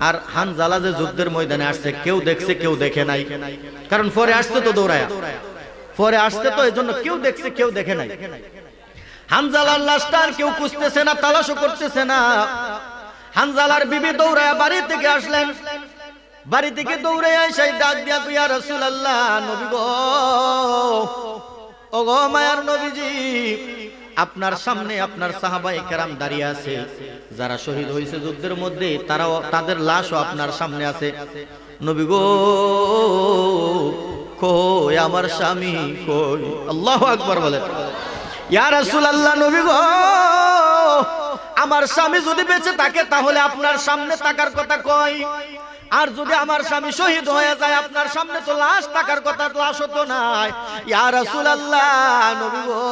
আর হানজালা যে যুদ্ধের ময়দানে আসছে, কেউ দেখছে কেউ দেখে নাই, কারণ পরে আসছে তো দৌড়ায়া, পরে আসছে তো, এজন্য কেউ দেখছে কেউ দেখে নাই। হানজালার লাশটা আর কেউ খুঁজতেছে না, তালাশও করতেছে না। হানজালার বিবি দৌড়ায়া বাড়ি থেকে আসলেন। বাড়ি থেকে দৌড়ে এসে ডাক দিয়া, ইয়া রাসূলুল্লাহ, নবী গো, ও গো মায়ার নবীজি, আপনার সামনে আপনার সাহাবায়ে কেরাম দাঁড়িয়ে আছে, যারা শহীদ হয়েছে যুদ্ধের মধ্যে, তারাও, তাদের লাশও আপনার সামনে আছে। নবী গো, কই আমার স্বামী কই? আল্লাহু আকবার বলেন। ইয়া রাসূলুল্লাহ, নবী গো, আমার স্বামী যদি বেঁচে থাকে তাহলে আপনার সামনে থাকার কথা কই, আর যদি আমার স্বামী শহীদ হয়ে যায় আপনার সামনে তো লাশ থাকার কথা, লাশ তো নাই। ইয়া রাসূলুল্লাহ, নবী গো,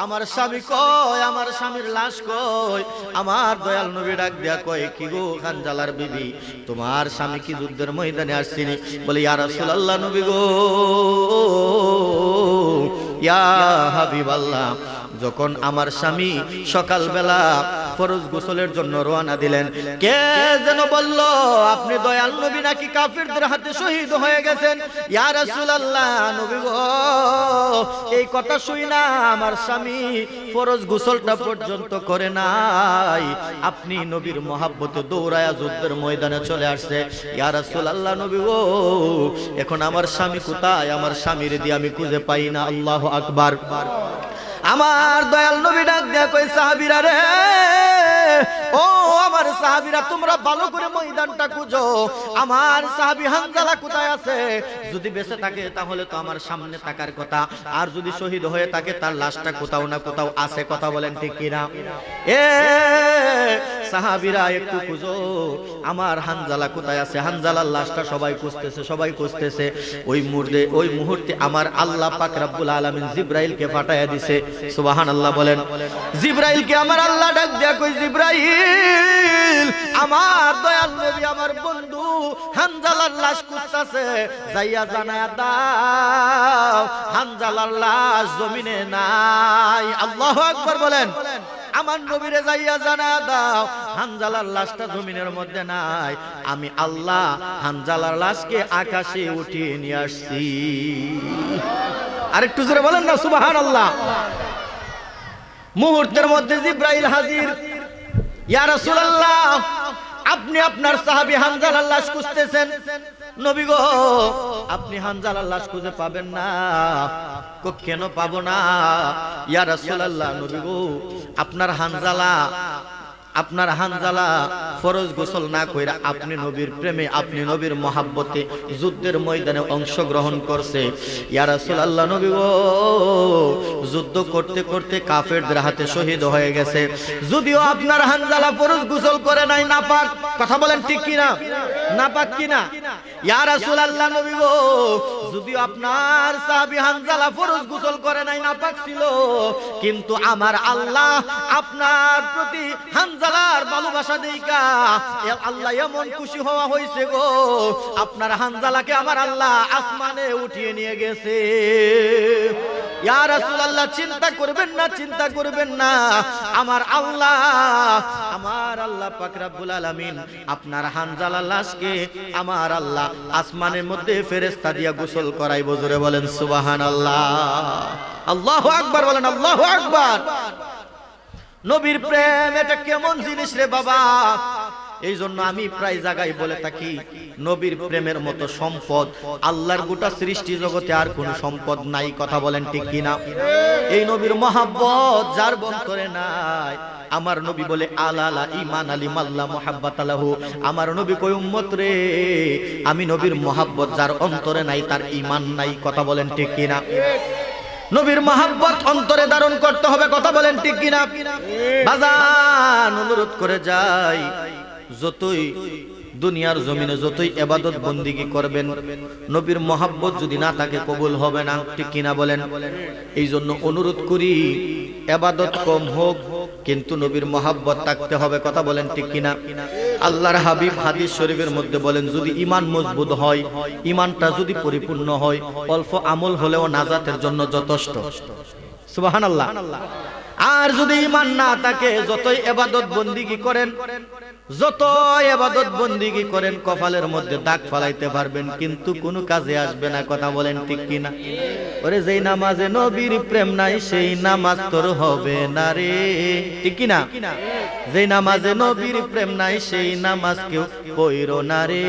আমার স্বামী কই, আমার স্বামীর লাশ কই? আমার দয়াল নবী ডাক দিয়া কয়, কি গো হানজালার বিবি, তোমার স্বামী কি যুদ্ধের ময়দানে আসছেনি? বলে, ইয়া রাসূলুল্লাহ, নবী গো, ইয়া হাবিবাল্লাহ, যখন আমার স্বামী সকালবেলা ফরজ গোসলের জন্য রওনা দিলেন, কে যেন বলল আপনি দয়াল নবী নাকি কাফেরদের হাতে শহীদ হয়ে গেছেন। ইয়া রাসূলুল্লাহ, নবী গো, এই কথা শুই না আমার স্বামী ফরজ গোসলটা পর্যন্ত করে নাই, আপনি নবীর মহব্বতে দৌড়ায়া যুদ্ধের ময়দানে চলে আসছে। ইয়া রাসূলুল্লাহ, নবী গো, এখন আমার স্বামী কোথায়? আমার স্বামীর দিয়ে আমি খুঁজে পাই না। আল্লাহু আকবার। আমার দয়াল নবী ডাক দিয়া কই, সাহাবীরা রে, ও আমার সাহাবীরা, তোমরা ভালো করে ময়দানটা খুঁজো, আমার সাহাবী হানজালা কোথায় আছে? যদি বেঁচে থাকে তাহলে তো আমার সামনে থাকার কথা, আর যদি শহীদ হয়ে থাকে তার লাশটা কোথাও না কোথাও আছে, কথা বলেন ঠিক কিনা? এ সাহাবীরা একটু খুঁজো, আমার হানজালা কোথায় আছে? হানজালার লাশটা সবাই খুঁজতেছে, সবাই খুঁজতেছে। ওই মুহূর্তে আমার আল্লাহ পাক রব্বুল আলামিন জিবরাইলকে পাঠায়া দিছে। সুবহানাল্লাহ বলেন। জিবরাইলকে আমার আল্লাহ ডাক দিয়া কই, জিবরাইল, আমার দয়াল নবী আমার বন্ধু হানজালার লাশ খুঁজতেছে, যাইয়া জানায়া দাও হানজালার লাশ জমিনে নাই। আল্লাহু আকবার বলেন। আমার নবীরে যাইয়া জানায়া দাও হানজালার লাশটা জমিনের মধ্যে নাই, আমি আল্লাহ হানজালার লাশকে আকাশে উঠিয়ে নিয়ে আসছি। আরেকটু জোরে বলেন না সুবহানাল্লাহ। মুহূর্তের মধ্যে জিবরাইল হাজির। ইয়া রাসূলুল্লাহ, আপনি আপনার সাহাবী হানজালার লাশ খুঁজতেছেন। নবী গো, আপনি হানজালার লাশ খুঁজে পাবেন না। কেন পাবো না? ইয়া রাসূলুল্লাহ, নবী গো, আপনার হানজালা ফরজ গোসল না কইরা আপনি নবীর প্রেমে, আপনি নবীর মহাব্বতে যুদ্ধের ময়দানে অংশগ্রহণ করছে। ইয়া রাসূলুল্লাহ, নবী গো, যুদ্ধ করতে করতে কাফেরদের হাতে শহীদ হয়ে গেছে। যদিও আপনার হানজালা ফরজ গোসল করে নাই, নাপাক। কথা বলেন ঠিক কিনা? নাপাক কিনা? ইয়া রাসূলুল্লাহ, নবী গো, যদিও আপনার সাহাবী হানজালা ফরজ গোসল করে নাই, নাপাক ছিল, কিন্তু আমার আল্লাহ আপনার প্রতি হানজালার ভালোবাসা দেইকা আল্লাহ এমন খুশি হওয়া হইছে গো, আপনার হানজালাকে আমার আল্লাহ আসমানে উঠিয়ে নিয়ে গেছে। ইয়া রাসূলুল্লাহ, চিন্তা করবেন না, চিন্তা করবেন না। আমার আল্লাহ পাক রব্বুল আলামিন আপনার হানজালার লাশকে আমার আল্লাহ আসমানের মধ্যে ফেরেশতা দিয়া গোসল করাইবো। জোরে বলেন সুবহানাল্লাহ। আল্লাহু আকবার বলেন, আল্লাহু আকবার। নবীর প্রেম এটা কেমন জিনিস রে বাবা! এই জন্য আমি প্রায় জায়গায় বলে থাকি, নবীর প্রেমের মতো সম্পদ আল্লাহর গোটা সৃষ্টি জগতে আর কোন সম্পদ নাই। কথা বলেন ঠিক কিনা? এই নবীর মহাব্বত যার অন্তরে নাই, আমার নবী বলে আলালা ঈমান আলী মাল্লা মুহাব্বাত আলাহু, আমার নবী কই উম্মত রে, আমি নবীর মহাব্বত যার অন্তরে নাই তার ঈমান নাই। কথা বলেন ঠিক কিনা? নবীর মহাব্বত অন্তরে ধারণ করতে হবে। কথা বলেন ঠিক কিনা? বাজান, অনুরোধ করে যাই, যতই দুনিয়ার জমিনে যতই ইবাদত বন্দেগী করবেন, নবীর মহাব্বত যদি না থাকে কবুল হবে না। ঠিক কিনা বলেন? এই জন্য অনুরোধ করি, ইবাদত কম হোক কিন্তু নবীর মহাব্বত থাকতে হবে। কথা বলেন ঠিক কিনা? আল্লাহর হাবিব হাদিস শরীফের মধ্যে বলেন, যদি ঈমান মজবুত হয়, ঈমানটা যদি পরিপূর্ণ হয়, অল্প আমল হলেও নাজাতের জন্য যথেষ্ট। সুবহানাল্লাহ। আর যদি ঈমান না থাকে, যতই ইবাদত বন্দেগী করেন, যত ইবাদত বন্দেগী করেন, কপালের মধ্যে দাগ ফালাইতে পারবেন কিন্তু কোনো কাজে আসবে না। কথা বলেন ঠিক কিনা? ওরে যেই নামাজে নবীর প্রেম নাই সেই নামাজ তোর হবে না রে। ঠিক কিনা? যেই নামাজে নবীর প্রেম নাই সেই নামাজ কেউ পড়ো না রে।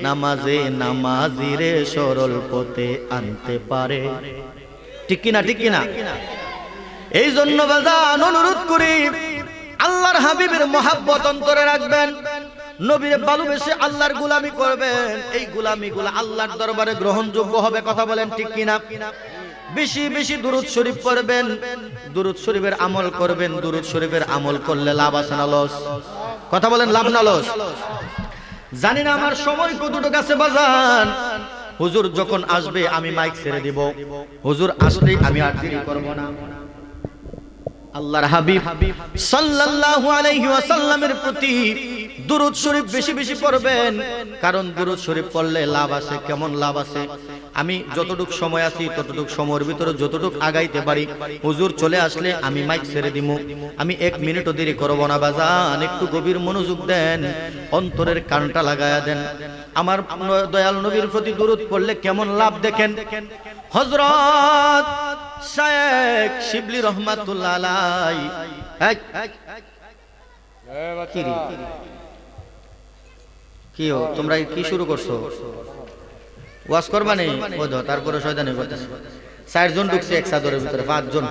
নামাজে নামাজিরে সরল পথে আনতে পারে। ঠিক কিনা? ঠিক কিনা? এই জন্য বাজান অনুরোধ করি, আল্লাহর হাবিবের মহাব্বত অন্তরে রাখবেন, নবীর ভালোবেসে আল্লাহর গোলামি করবেন। এই গোলামিগুলো আল্লাহর দরবারে গ্রহণযোগ্য হবে। কথা বলেন ঠিক কিনা? বেশি বেশি দুরূদ শরীফ পড়বেন, দুরূদ শরীফের আমল করবেন। দুরূদ শরীফের আমল করলে লাভ আছে না লস? কথা বলেন, লাভ না লস? জানি না আমার সময় কতটুকু আছে বাজান। হুজুর যখন আসবে আমি মাইক ছেড়ে দিব, হুজুর আসলেই আমি আর দেরি করব না। আল্লাহর হাবিব সাল্লাল্লাহু আলাইহি ওয়াসাল্লামের প্রতি দুরূদ শরীফ বেশি বেশি পড়বেন, কারণ দুরূদ শরীফ পড়লে লাভ আছে। কেমন লাভ আছে? আমি যতটুকু সময় আছি ততটুকু সময়ের ভিতরে যতটুকু আগাইতে পারি, হুজুর চলে আসলে আমি মাইক ছেড়ে দিব। আমি 1 মিনিটও দেরি করব না বাজান। একটু গভীর মনোযোগ দেন, অন্তরের কানটা লাগায়া দেন। আমার দয়াল নবীর প্রতি দুরূদ পড়লে কেমন লাভ দেখেন। হযরত শেখ শিবলি রহমাতুল্লাহ আলাইহি, কি তোমরা কি শুরু করছো? ওয়াজ করবা নেই? ওদ তারপরে শয়তানি করতেছে। 4 জন ঢুকছে এক চাদরের ভিতরে, 5 জন।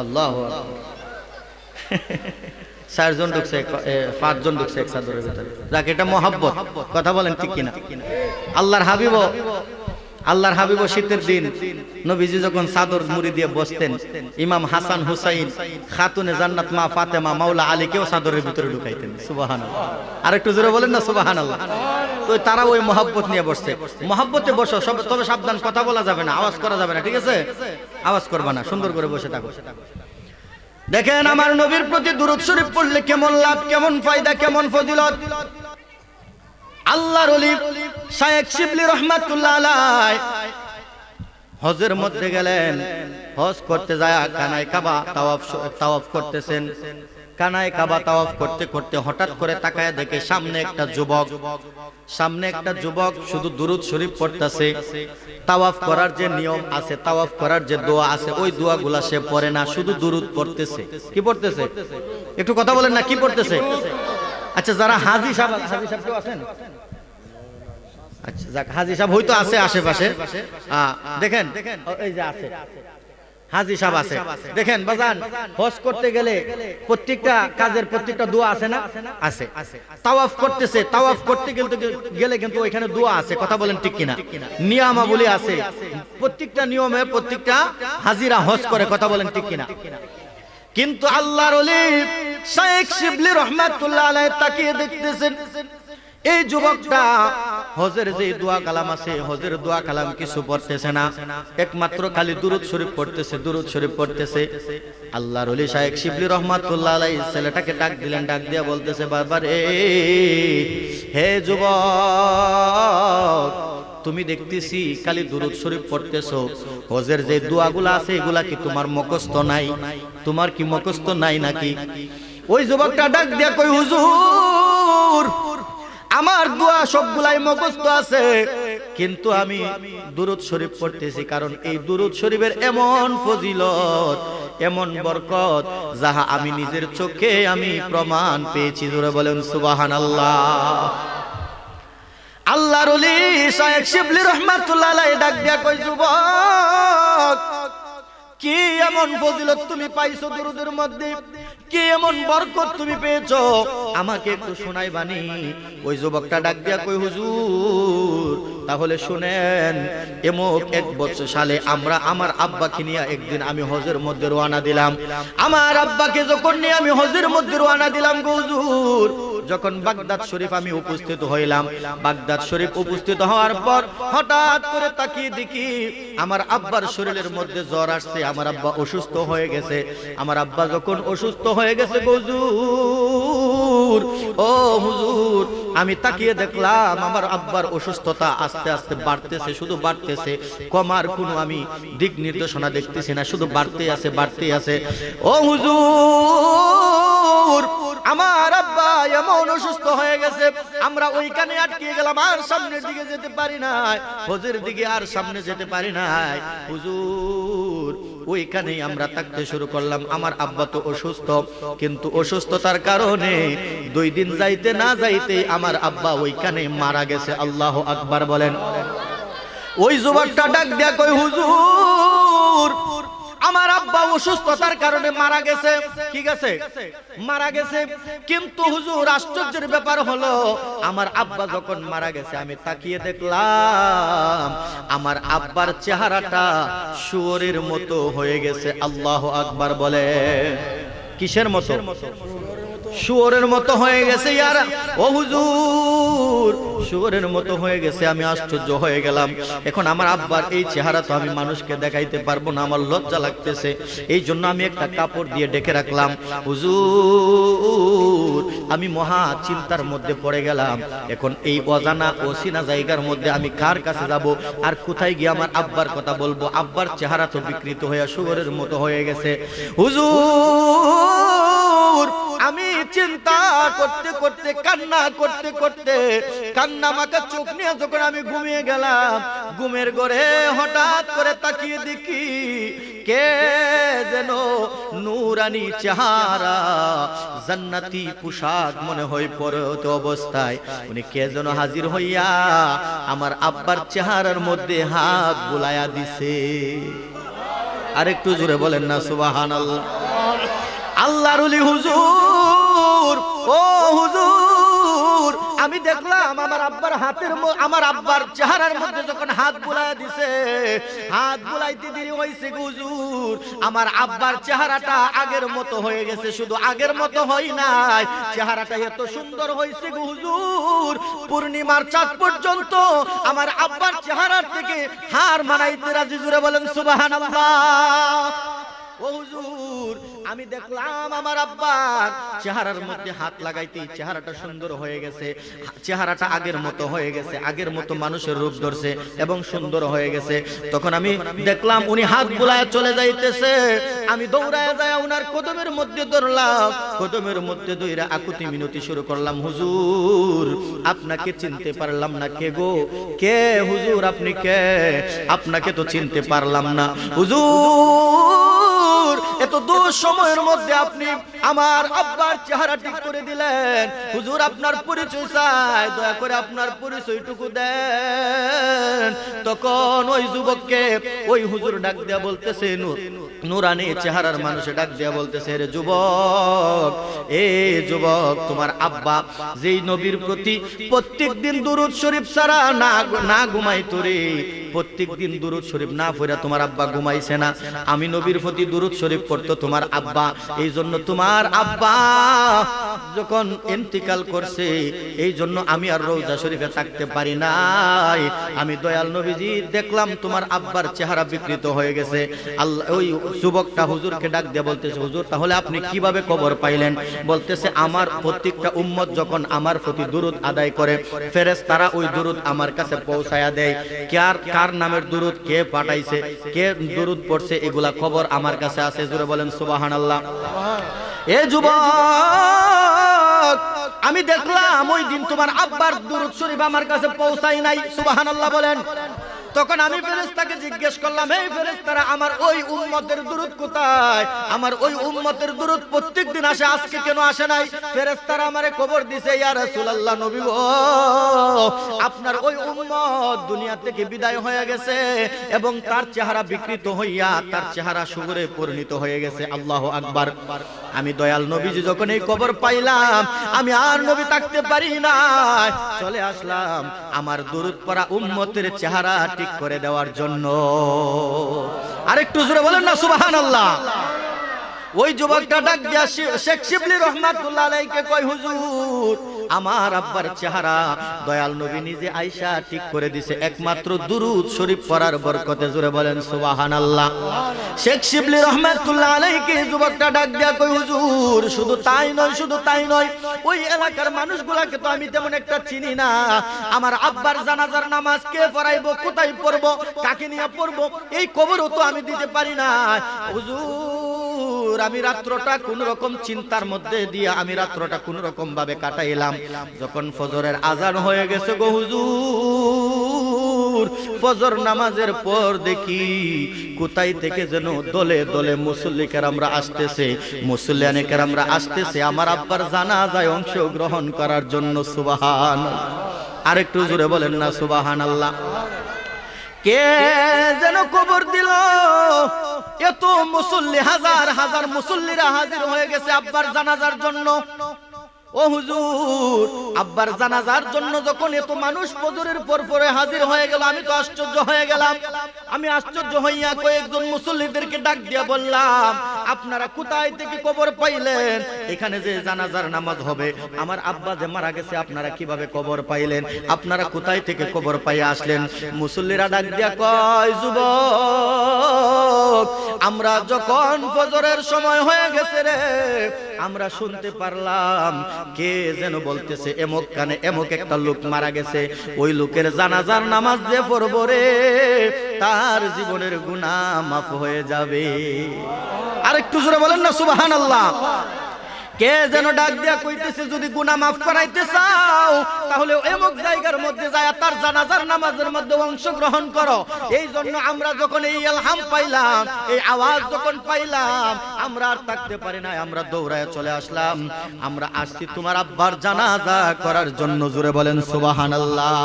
আল্লাহু আকবার। 4 জন ঢুকছে, 5 জন ঢুকছে এক চাদরের ভিতরে। যাক, এটা মহাব্বত। কথা বলেন ঠিক কিনা? আল্লাহর হাবিব শীতের দিন নবীজি যখন চাদর মুড়ি দিয়ে বসতেন, ইমাম হাসান হুসাইন, খাতুনে জান্নাত মা ফাতেমা, মাওলা আলীকেও চাদরের ভিতরে ঢুকাইতেন। সুবহানাল্লাহ। আর একটু জোরে বলেন না সুবহানাল্লাহ। তো তারা ওই মহব্বত নিয়ে বসছে। মহব্বতে বসো, তবে সাবধান, কথা বলা যাবে না, আওয়াজ করা যাবে না। ঠিক আছে? আওয়াজ করবা না, সুন্দর করে বসে থাকো। দেখেন আমার নবীর প্রতি দুরূদ শরীফ পড়লে কেমন লাভ, কেমন ফায়দা, কেমন ফজিলত। আল্লাহর ওলি শেখ শিবলি রহমাতুল্লাহ আলাইহি হজের মধ্যে গেলেন। হজ করতে যায় কানায় কাবা তাওয়াফ করতেছেন। কানায় কাবা তাওয়াফ করতে করতে হঠাৎ করে তাকায় দেখে সামনে একটা যুবক শুধু দুরূদ শরীফ পড়তেছে। তাওয়াফ করার যে নিয়ম আছে, তাওয়াফ করার যে দোয়া আছে, ওই দোয়াগুলা সে পড়ে না, শুধু দুরূদ পড়তেছে। কি পড়তেছে? একটু কথা বলেন না, কি পড়তেছে? আচ্ছা, যারা হাজী সাহেব কেউ আছেন? আচ্ছা যাক, হাজী সাহেব হয়তো আছে আশেপাশে। দেখেন এই যে আছে হাজী সাহেব আছে, দেখেন বাজান, হজ করতে গেলে প্রত্যেকটা কাজের প্রত্যেকটা দোয়া আছে না? আছে। তাওয়াফ করতেছে, তাওয়াফ করতে গেলে কিন্তু ওইখানে দোয়া আছে। কথা বলেন ঠিক কিনা? নিয়মাবলী আছে, প্রত্যেকটা নিয়মে প্রত্যেকটা হাজিরা হজ করে। কথা বলেন ঠিক কিনা? কিন্তু আল্লাহর ওলি শেখ শিবলি রহমাতুল্লাহ আলাইহি তাকিয়ে দেখতেছেন এই যুবকটা হজের যে দোয়া কালাম আছে, হজের দোয়া কালাম কিছু পড়তেছে না, একমাত্র খালি দুরূদ শরীফ পড়তেছে, দুরূদ শরীফ পড়তেছে। আল্লাহর ওলি শেখ শিবলি রহমাতুল্লাহ আলাইহি ছেলেটাকে ডাক দিলেন, ডাক দিয়া বলতেছে, বাবা রে, হে যুবক, তুমি দেখতেছি খালি দুরূদ শরীফ পড়তেছো, হজের যে দোয়াগুলা আছে এগুলা কি তোমার মুখস্থ নাই? তোমার কি মুখস্থ নাই নাকি? ওই যুবকটা ডাক দিয়া কই, হুজুর, আমার দোয়া সবগুলাই মুখস্থ আছে, কিন্তু আমি দুরূদ শরীফ পড়তেছি, কারণ এই দুরূদ শরীফের এমন ফজিলত, এমন বরকত, যাহা আমি নিজের চোখে আমি প্রমাণ পেয়েছি। জোরে বলেন সুবহানাল্লাহ। আল্লাহর ওলি শেখ শিবলি রাহমাতুল্লাহ আলাইহি ডাক দিয়া কই, যুবক, কি এমন ফজিলত তুমি পাইছো দুরূদের মধ্যে? কি এমন বরকত তুমি পেয়েছো? আমাকে একটু শোনাইবানি? ওই যুবকটা ডাক দিয়া কই, হুজুর, তাহলে শুনেন, এমক এক বছর সালে আমার আব্বাকে নিয়ে একদিন আমি হজের মধ্যে রওনা দিলাম। আমার আব্বাকে যখন নিয়ে আমি হজের মধ্যে রওনা দিলাম গো হুজুর, যখন বাগদাদ শরীফ আমি উপস্থিত হইলাম, বাগদাদ শরীফ উপস্থিত হওয়ার পর হঠাৎ করে তাকিয়ে দেখি আমার আব্বার শরীরের মধ্যে জ্বর আসছে, আমার আব্বা অসুস্থ হয়ে গেছে। আমার আব্বা যখন অসুস্থ হয়ে গেছে হুজুর, ও হুজুর, আমি তাকিয়ে দেখলাম আমার আব্বার অসুস্থতা আস্তে আস্তে বাড়তেছে, শুধু বাড়তেছে, কমার কোনো আমি দিক নির্দেশনা দেখতেছি না, শুধু বাড়তেই আছে, বাড়তেই আছে। ও হুজুর, আমার আব্বা এমন অসুস্থ হয়ে গেছে, আমরা ওইখানে আটকে গেলাম, আর সামনের দিকে যেতে পারি নাই, হজের দিকে আর সামনে যেতে পারি নাই। হুজুর, ওইখানেই আমরা থাকতে শুরু করলাম। আমার আব্বা তো অসুস্থ, কিন্তু অসুস্থতার কারণে 2 দিন যাইতে না যাইতে আমার আব্বা ওইখানে মারা গেছে। আল্লাহু আকবার বলেন। ওই যুবকটা ডাক দিয়া কই, হুজুর, আমার আব্বা অসুস্থতার কারণে মারা গেছে, ঠিক আছে, মারা গেছে, কিন্তু হুজুর আশ্চর্যের ব্যাপার হলো, আমার আব্বা যখন মারা গেছে আমি তাকিয়ে দেখলাম আমার আব্বার চেহারাটা শুয়োরের মতো হয়ে গেছে। আল্লাহু আকবার বলে। কিসের মতো? শুয়োরের মতো হয়ে গেছে। ইয়ার ও হুজুর, শুয়োরের মতো হয়ে গেছে। আমি আশ্চর্য হয়ে গেলাম। এখন আমার আব্বার এই চেহারা তো আমি মানুষকে দেখাইতে পারবো না, আমার লজ্জা লাগতেছে, এই জন্য আমি একটা কাপড় দিয়ে ঢেকে রাখলাম। হুজুর, আমি মহা চিন্তার মধ্যে পড়ে গেলাম। এখন এই অজানা অচেনা জায়গার মধ্যে আমি কার কাছে যাব আর কোথায় গিয়ে আমার আব্বার কথা বলবো? আব্বার চেহারা তো বিকৃত হয়ে শুয়োরের মতো হয়ে গেছে। হুজুর, আমি চিন্তা করতে করতে, কান্না করতে করতে, কান্না মাখা চোখ নিয়ে যখন আমি ঘুমিয়ে গেলাম, ঘুমের ঘরে হঠাৎ করে তাকিয়ে দেখি কে যেন নূরানি চেহারা, জান্নাতি পোশাক মনে হয় পরত অবস্থায়, উনি কে যেন হাজির হইয়া আমার আব্বার চেহারার মধ্যে হাত বুলাইয়া দিছে। আরেকটু জোরে বলেন না সুবহানাল্লাহ। আল্লাহর ওলি হুজুর, ও হুজুর, আমি দেখলাম আমার আব্বার হাতের, আমার আব্বার চেহারার মধ্যে যখন হাত বুলাইয়া দিছে, হাত বুলাইতে দেরি হইছে হুজুর, আমার আব্বার চেহারাটা আগের মতো হয়ে গেছে। শুধু আগের মতো হয় নাই, চেহারাটা এত সুন্দর হইছে হুজুর, পূর্ণিমার চাঁদ পর্যন্ত আমার আব্বার চেহারার থেকে হার মানাইতে রাজি। জোরে বলেন সুবহানাল্লাহ। ও হুজুর আমি দেখলাম আমার আব্বার চেহারার মধ্যে হাত লাগাইতেই চেহারাটা সুন্দর হয়ে গেছে, চেহারাটা আগের মতো হয়ে গেছে, আগের মতো মানুষের রূপ ধরছে এবং সুন্দর হয়ে গেছে। তখন আমি দেখলাম উনি হাত বুলায় চলে যাইতেছে, আমি দৌড়ায় যায় উনার কদমের মধ্যে ধরলাম, কদমের মধ্যে ধইরা আকুতি মিনতি শুরু করলাম, হুজুর আপনাকে চিনতে পারলাম না, কে গো কে হুজুর আপনি কে, আপনাকে তো চিনতে পারলাম না হুজুর, এত দূর সময়ের মধ্যে আপনি আমার আব্বার চেহারা ঠিক করে দিলেন, হুজুর আপনার পরিচয় চাই, দয়া করে আপনার পরিচয়টুকু দেন। তখন ওই যুবককে ওই হুজুর ডাক দেয়া বলতেছে, নুরানি চেহারার মানুষে ডাক দেয়া বলতেছে, রে যুবক, এ যুবক, তোমার আব্বা যেই নবীর প্রতি প্রত্যেকদিন দুরূদ শরীফ ছাড়া না ঘুমাইতো রে, প্রত্যেকদিন দুরূদ শরীফ না পড়া তোমার আব্বা ঘুমাইছে না, আমি নবীর প্রতি দুরূদ শরীফ পড়তো তোমার আব্বা, এই জন্য তোমার আব্বা যখন ইন্তিকাল করছে এই জন্য আমি আর রওজা শরীফে থাকতে পারি নাই, আমি দয়াল নবীজি দেখলাম তোমার আব্বার চেহারা বিকৃত হয়ে গেছে। আল্লাহ ওই যুবকটা হুজুরকে ডাক দিয়ে বলতেছে, হুজুর তাহলে আপনি কিভাবে কবর পাইলেন? বলতেছে, আমার প্রত্যেকটা উম্মত যখন আমার প্রতি দুরূদ আদায় করে ফেরেশতারা ওই দুরূদ আমার কাছে পৌঁছায়া দেয়, কার নামের দুরূদ কে পাঠাইছে, কে দুরূদ পড়ছে, এগুলা খবর আমার কাছে আছে। জোরে বলেন সুবহানাল্লাহ। এ যুবক আমি দেখলাম ওই দিন তোমার আব্বার দুরূদ শরীফ আমার কাছে পৌঁছায় নাই, সুবহানাল্লাহ বলেন। তখন আমি ফেরেশতাকে জিজ্ঞেস করলাম, এই ফেরেশতারা আমার ওই উম্মতের দুরূদ কোথায়? আমার ওই উম্মতের দুরূদ প্রত্যেকদিন আসে, আজকে কেন আসে নাই? ফেরেশতারা আমারে খবর দিছে, ইয়া রাসূলুল্লাহ নবী গো, আপনার ওই উম্মত দুনিয়া থেকে বিদায় হয়ে গেছে এবং তার চেহারা বিকৃত হইয়া তার চেহারা সুগরে পরিণত হয়ে গেছে। আল্লাহু আকবার। আমি দয়াল নবীজি যখন এই খবর পাইলাম আমি আর নবী থাকতে পারি না, চলে আসলাম আমার দুরূদ পড়া উম্মতের চেহারা ঠিক করে দেওয়ার জন্য। আরেকটু জোরে বলেন না সুবহানাল্লাহ। ওই যুবকটা ডাক দিয়া শেখ শিবলি রহমাতুল্লাহ আলাইহিকে কয়, হুজুর আমার আব্বার চেহারা দয়াল নবী নিজে আয়েশা ঠিক করে দিছে একমাত্র দুরূদ শরীফ পড়ার বরকতে। জোরে বলেন সুবহানাল্লাহ। শেখ শিবলি রহমাতুল্লাহ আলাইহিকে যুবকটা ডাক দিয়া কয়, হুজুর শুধু তাই নয়, শুধু তাই নয়, ওই এলাকার মানুষগুলাকে তো আমি তেমন একটা চিনি না, আমার আব্বার জানাজার নামাজ কে পড়াইবো, কোথায় পড়বো, কাকে নিয়ে পড়বো, এই খবরও তো আমি দিতে পারি না হুজুর। আমি রাত্রটা কোন রকম চিন্তার মধ্যে দিয়ে আমি রাত্রটা কোন রকম ভাবে কাটাইলাম। যখন ফজরের আজান হয়ে গেছে গো হুজুর, ফজর নামাজের পর দেখি কোথায় থেকে যেন দলে দলে মুসল্লি কেরামরা আসতেছে, মুসল্লিয়ানে কেরামরা আসতেছে আমার আব্বার জানাজায় অংশগ্রহণ করার জন্য। সুবহানাল্লাহ। আরেকটু জোরে বলেন না সুবহানাল্লাহ। কে যেন খবর দিল, এত মুসল্লি, হাজার হাজার মুসল্লিরা হাজির হয়ে গেছে আব্বার জানাজার জন্য। ও হুজুর, আব্বার জানাজার জন্য যখন এত মানুষ ফজরের পর পরে হাজির হয়ে গেল, আমি তো আশ্চর্য হয়ে গেলাম। আমি আশ্চর্য হইয়া কয়েকজন মুসল্লিদেরকে ডাক দিয়া বললাম, আপনারা কোথায় থেকে খবর পাইলেন এখানে যে জানাজার নামাজ হবে, আমার আব্বা যে মারা গেছে আপনারা কিভাবে খবর পাইলেন, আপনারা কোথায় থেকে খবর পাইয়া আসলেন? মুসল্লিরা ডাক দিয়া কয়, যুবক আমরা যখন ফজরের সময় হয়ে গেছে রে, আমরা শুনতে পারলাম কে যেন বলতেছে এমক কানে এমক একটা লোক মারা গেছে, ওই লোকের জানাজার নামাজ যে পড়বো রে তার জীবনের গুনাহ মাফ হয়ে যাবে। আরেকটু জোরে বলেন না সুবহানাল্লাহ। কে যেন ডাক দিয়া কইতেছে, যদি গুনাহ মাফ করাইতে চাও তাহলে এমক জায়গার মধ্যে যায় তার জানাজার নামাজের মধ্যে অংশগ্রহণ করো। এই জন্য আমরা যখন এই ইলহাম পাইলাম, এই আওয়াজ যখন পাইলাম, আমরা আর থাকতে পারি না, আমরা দৌড়ায় চলে আসলাম, আমরা আসছি তোমার আব্বার জানাজা করার জন্য। জোরে বলেন সুবহানাল্লাহ।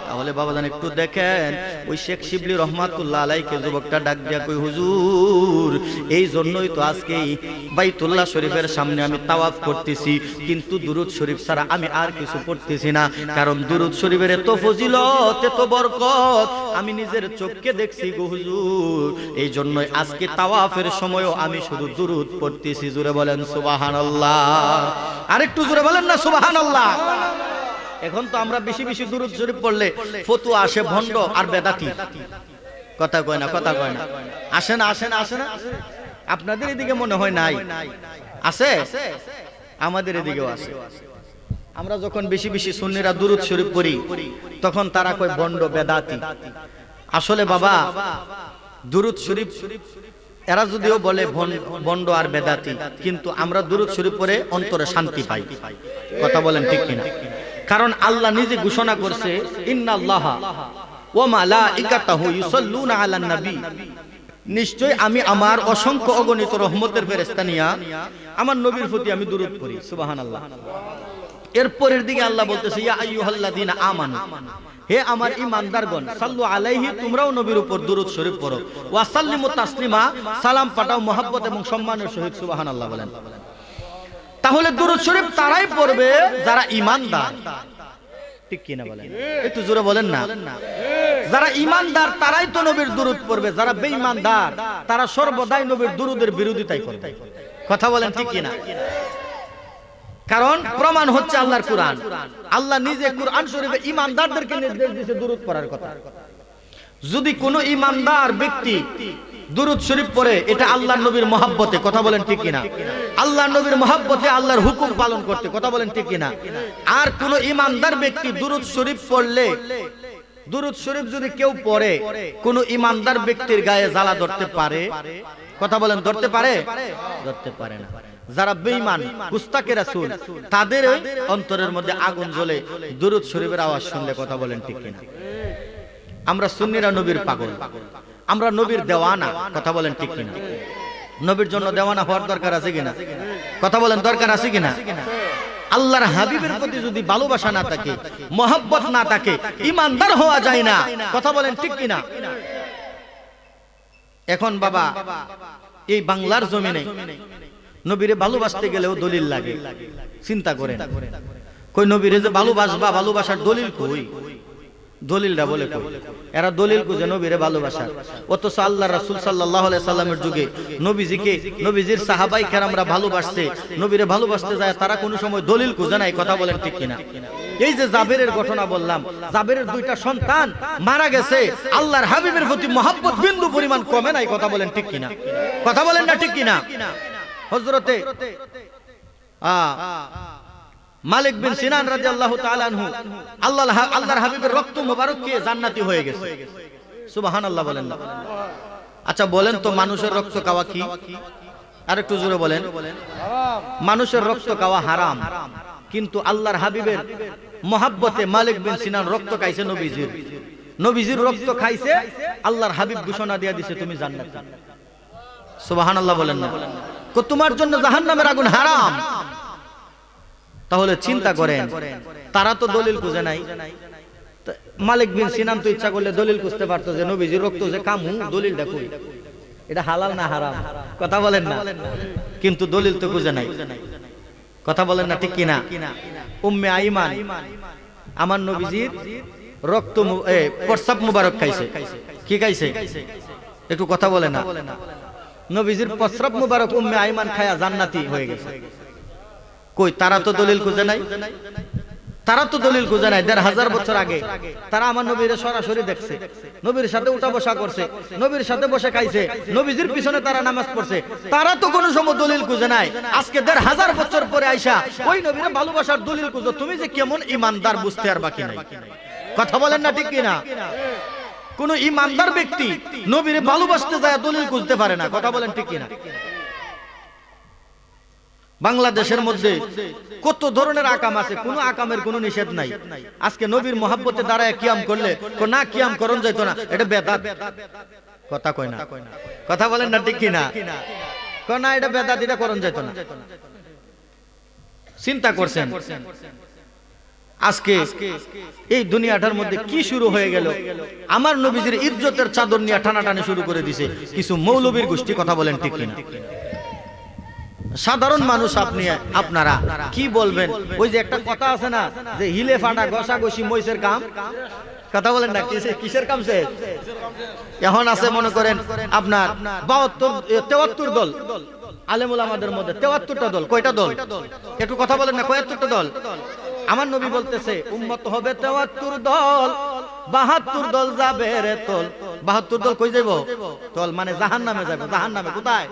তাহলে বাবাজান একটু দেখেন, ওই শেখ শিবলি রহমাতুল্লাহ আলাইহিকে যুবকটা ডাক দিয়া কই, হুজুর এই জন্যই তো আজকে বাইতুল্লাহ শরীফের সামনে আমি তাওয়াফ করতেছি, কিন্তু দুরূদ শরীফ ছাড়া আমি আর কিছু পড়তেছি না, কারণ দুরূদ শরীফের এত ফজিলত, এত বরকত আমি নিজের চোখকে দেখছি গো হুজুর। এই জন্যই আজকে তাওয়াফের সময়ও আমি শুধু দুরূদ পড়তেছি। জোরে বলেন সুবহানাল্লাহ। আরেকটু জোরে বলেন না সুবহানাল্লাহ। এখন তো আমরা বেশি বেশি দুরূদ শরীফ পড়লে ফতুয়া আসে ভণ্ড আর বেদাতি। কথা কয় না, কথা কয় না, আসে না, আসে না, আসে না। আপনাদের এদিকে মনে হয় নাই, আছে? আমাদের এদিকেও আছে। আমরা যখন বেশি বেশি সুন্নিরা দুরূদ শরীফ পড়ি তখন তারা কয় বন্ড বেদাতি। আসলে বাবা দুরূদ শরীফ এরা যদিও বলে বন্ড আর বেদাতি, কিন্তু আমরা দুরূদ শরীফ পড়ে অন্তরে শান্তি পাই। কথা বলেন ঠিক কিনা? কারণ আল্লাহ নিজে ঘোষণা করছে ইন্নাল্লাহা ওয়া মালাইকাতাহু ইউসাল্লুনা আলান নবী, নিশ্চয় আমি আমার অসংখ্য অগণিত রহমতের ফেরেশতা নিয়া আমার নবীর প্রতি আমি দুরূদ পড়ি। সুবহানাল্লাহ। এরপরের দিকে আল্লাহ বলতেছে ইয়া আইয়ুহাল্লাযীনা আমানু, হে আমার ঈমানদারগণ, সাল্লু আলাইহি, তোমরাও নবীর উপর দুরূদ শরীফ পড়ো, ওয়া সাল্লিমু তাসলিমা, সালাম পাঠাও মহব্বত এবং সম্মানের সহিত। সুবহানাল্লাহ বলেন। তাহলে দুরূদ শরীফ তারাই পড়বে যারা ঈমানদার, ঠিক কি না বলেন? একটু জোরে বলেন না। যারা ঈমানদার তারাই তো নবীর দুরূদ পড়বে, যারা বেঈমানদার তারা সর্বদাই নবীর দুরূদের বিরোধিতাই করবে। কথা বলেন ঠিক কি না? কারণ প্রমাণ হচ্ছে আল্লাহর কুরআন। আল্লাহ নিজে কুরআন শরীফে ঈমানদারদেরকে নির্দেশ দিয়েছে দুরূদ পড়ার কথা। যদি কোনো ঈমানদার ব্যক্তি দুরূদ শরীফ পড়ে, এটা আল্লাহর নবীর মহব্বতে। কথা বলেন ঠিক কিনা? আল্লাহর নবীর মহব্বতে আল্লাহর হুকুম পালন করতে। কথা বলেন ঠিক কিনা? আর কোন ঈমানদার ব্যক্তি দুরূদ শরীফ পড়লে, দুরূদ শরীফ যদি কেউ পড়ে, কোন ঈমানদার ব্যক্তির গায়ে জ্বালা ধরতে পারে? কথা বলেন, ধরতে পারে? ধরতে পারে না। যারা বেঈমান গুস্তাকে রাসূল, তাদের অন্তরের মধ্যে আগুন জ্বলে দুরূদ শরীফের আওয়াজ শুনলে। কথা বলেন ঠিক কিনা? আমরা সুন্নিরা নবীর পাগল, আমরা নবীর দেওয়ানা। কথা বলেন ঠিক কিনা? নবীর জন্য দেওয়ানা হওয়ার দরকার আছে কিনা? কথা বলেন, দরকার আছে কিনা? আল্লাহর হাবিবের প্রতি যদি ভালোবাসা না থাকে, মহব্বত না থাকে, ঈমানদার হওয়া যায় না। কথা বলেন ঠিক কিনা? এখন বাবা এই বাংলার জমিনে নবীরে ভালোবাসতে গেলেও দলিল লাগে। চিন্তা করেন, কই নবীরে যে ভালোবাসবা, ভালোবাসার দলিল কই? দলিলটা বলে কই? এরা দলিল খুঁজে নবীরে ভালোবাসার। অথচ আল্লাহ রাসূল সাল্লাল্লাহু আলাইহি সাল্লামের যুগে নবীজিকে, নবীজির সাহাবাই কেরামরা ভালোবাসছে, নবীরে ভালোবাসতে যায় তারা কোনো সময় দলিল খুঁজে নাই। কথা বলেন ঠিক কিনা? এই যে জাবেরের ঘটনা বললাম, জাবেরের দুইটা সন্তান মারা গেছে, আল্লাহর হাবিবের প্রতি মহব্বত বিন্দু পরিমাণ কমে নাই। কথা বলেন ঠিক কিনা? কথা বলেন না ঠিক কিনা? হযরতে মালিক বিন সিনান রাদিয়াল্লাহু তাআলা আনহু আল্লাহর হাবিবের রক্ত মোবারক খেয়ে জান্নাতি হয়ে গেছে। সুবহানাল্লাহ বলেন না? আচ্ছা বলেন তো, মানুষের রক্ত খাওয়া কি? আরেকটু জোরে বলেন। মানুষের রক্ত খাওয়া হারাম, কিন্তু আল্লাহর হাবিবের মহব্বতে মালিক বিন সিনান রক্ত খাইছে নবীজির। নবীজির রক্ত খাইছে, আল্লাহর হাবিব ঘোষণা দিয়া দিছে তুমি জান্নাতি। সুবহানাল্লাহ বলেন না? তোমার জন্য জাহান্নামের আগুন হারাম। তাহলে চিন্তা করেন, তারা তো দলিল খুঁজে নাই। মালিক বিন সিনান তো ইচ্ছা করলে দলিল খুঁজতে পারতো যে নবীজির রক্ত যে কামু, দলিল দেখো এটা হালাল না হারাম। কথা বলেন না? কিন্তু দলিল তো খুঁজে নাই। কথা বলেন না ঠিক কিনা? উম্মে আইমান আমার নবীজির রক্ত প্রস্রাব মুবারক খাইছে। কি খাইছে? একটু কথা বলে না। নবীজির প্রস্রাব মুবারক উম্মে আইমান খায়া জান্নাতি হয়ে গেছে। কই তারা তো দলিল খুঁজে নাই। তারা তো দলিল খুঁজে নাই। ১৫০০ বছর আগে তারা আমার নবীর সরাসরি দেখছে, নবীর সাথে উঠা বসা করছে, নবীর সাথে বসে খাইছে, নবীজির পিছনে তারা নামাজ পড়ছে। তারা তো কোনো সময় দলিল খুঁজে নাই। আজকে ১৫০০ বছর পরে আইসা ওই নবীর ভালোবাসার দলিল খুঁজো, তুমি যে কেমন ঈমানদার বুঝতে আর বাকি নাই। কথা বলেন না ঠিক কিনা? কোন ঈমানদার ব্যক্তি নবীরে ভালোবাসতে যায় দলিল খুঁজতে পারে না। কথা বলেন ঠিক কিনা? বাংলাদেশের মধ্যে কত ধরনের আকাম আছে, কোন আকামের কোনো নিষেধ নাই। আজকে নবীর মহব্বতে দাঁড়ায় কিয়াম করলে না কিয়াম করন যাইতো না, এটা বেদাত। কথা কয় না? কথা বলেন না ঠিক কিনা? না এটা বেদাত, এটা করন যাইতো না। চিন্তা করছেন আজকে এই দুনিয়াটার মধ্যে কি শুরু হয়ে গেল? আমার নবীজির ইজ্জতের চাদর নিয়ে টানাটানি শুরু করে দিছে কিছু মৌলবীর গোষ্ঠী। কথা বলেন ঠিক কিনা? সাধারণ মানুষ আপনারা কি বলবেন? ওই যে একটা কথা আছে না, যে হিলে ফাটা ঘষাঘষি মহিষের কাম। কথা বলেন না? কিসের কাম সে? এখন আছে মনে করেন আপনার ৭২-৭৩ দল আলেমুল আমাদের মধ্যে, ৭৩টা দল। কয়টা দল? একটু কথা বলেন না, কয়টা দল? আমার নবী বলতেছে উম্মত হবে ৭৩ দল, 72 দল যাবে রে তোল। 72 দল কই যাইব? তোল মানে জাহান্নামে যাবে। জাহান্নামে কোথায়?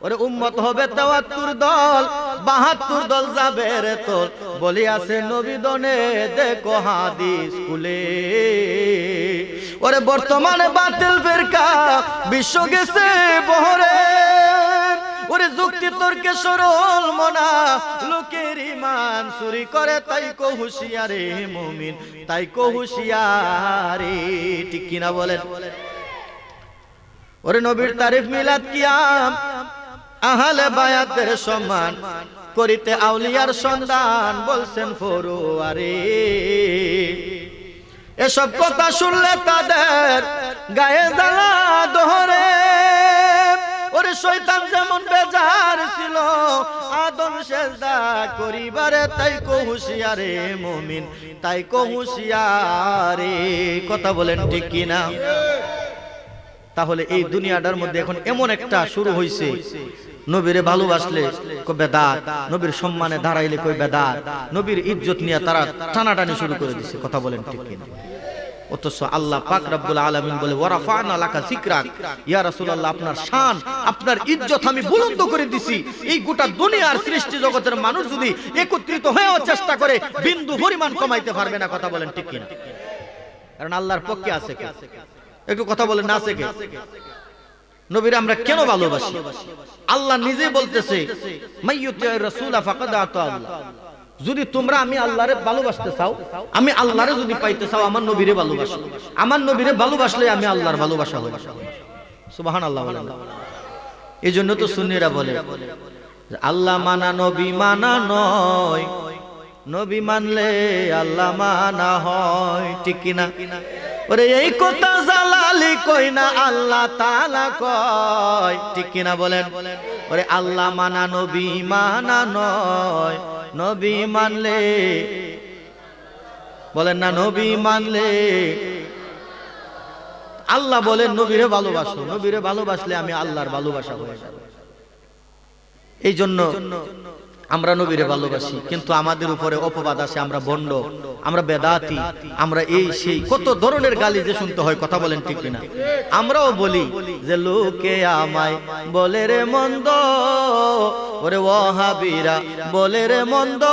ওরে উম্মত হবে 73 দল, 72 দল যাবে রে তোল। বলি আছে নবী দনে দেখো হাদিস খুলে। ওরে বর্তমানে বাতিল ফিরকা বিশ্ব গেছে বহরে। ওরে যুক্তি তর্কে সরল মনা লোকের ইমান চুরি করে, তাই কো হুঁশিয়ারে মুমিন, তাই কো হুঁশিয়ারে। ঠিক কিনা বলেন? ওরে নবীর তারিফ মিলাদ কিয়াম আহলে বায়াতের সম্মান করিতে আউলিয়ার সন্ধান বলছেন ফরোয়ারে। এসব কথা শুনলে তাদের গায়ে জ্বালা দহরে। ওরে শয়তান যেমন বেজার ছিল আদম সেজদা করিবারে, তাই কো হুঁশিয়ারে মুমিন, তাই কো হুঁশিয়ারে। কথা বলেন ঠিক কিনা? তাহলে এই দুনিয়াটার মধ্যে এখন এমন একটা শুরু হইছে, নবীরে ভালোবাসলে কই বেদাত, নবীর সম্মানে দাঁড়াইলে কই বেদাত, নবীর ইজ্জত নিয়ে তারা টানাটানি শুরু করে দিছে। কথা বলেন ঠিক কিনা? অথচ আল্লাহ পাক রব্বুল আলামিন বলে ওয়ারাফানা লাকা যিকরাক, ইয়া রাসূলুল্লাহ আপনার শান, আপনার ইজ্জত আমি বুলন্দ করে দিছি। এই গোটা দুনিয়ার সৃষ্টি জগতের মানুষ যদি একত্রিত হয়েও চেষ্টা করে বিন্দু পরিমাণ কমাইতে পারবে না। কথা বলেন ঠিক কিনা? কারণ আল্লাহর পক্ষে আছে কে? একটু কথা বলেন না আছে কে? নবীর আমরা কেন ভালোবাসি? আল্লাহ নিজে বলতেছে মাইয়ুতির রাসূলা ফাকাদ আতা আল্লাহ। যদি তোমরা আমি আল্লাহরে ভালোবাসতে চাও, আমি আল্লাহরে যদি পাইতে চাও, আমার নবীরে ভালোবাসো। আমার নবীরে ভালোবাসলে আমি আল্লাহর ভালোবাসা হই। সুবহানাল্লাহ। এই জন্য তো সুন্নিরা বলে আল্লাহ মানা নবী মানা নয়, নবী মানলে আল্লাহ মানা হয়। ঠিক কিনা? ওরে এই কথা জালালি কই না আল্লাহ তাআলা কয়। ঠিক কিনা বলেন? ওরে আল্লাহ মানা নবী মানা নয়, নবী মানলে, বলেন না নবী মানলে। আল্লাহ বলেন নবীরে ভালোবাসো, নবীরে ভালোবাসলে আমি আল্লাহর ভালোবাসা হয়ে যাবে। এই জন্য আমরা নবীরে ভালোবাসি, কিন্তু আমাদের উপরে অপবাদ আসে, আমরা ভণ্ড, আমরা বেদাতি, আমরা এই সেই কত ধরনের গালি যে শুনতে হয়। কথা বলেন ঠিক কিনা? আমরাও বলি যে লোকে আমায় বলে রে মন্দ, ওরে ওয়াহাবিরা বলে রে মন্দ,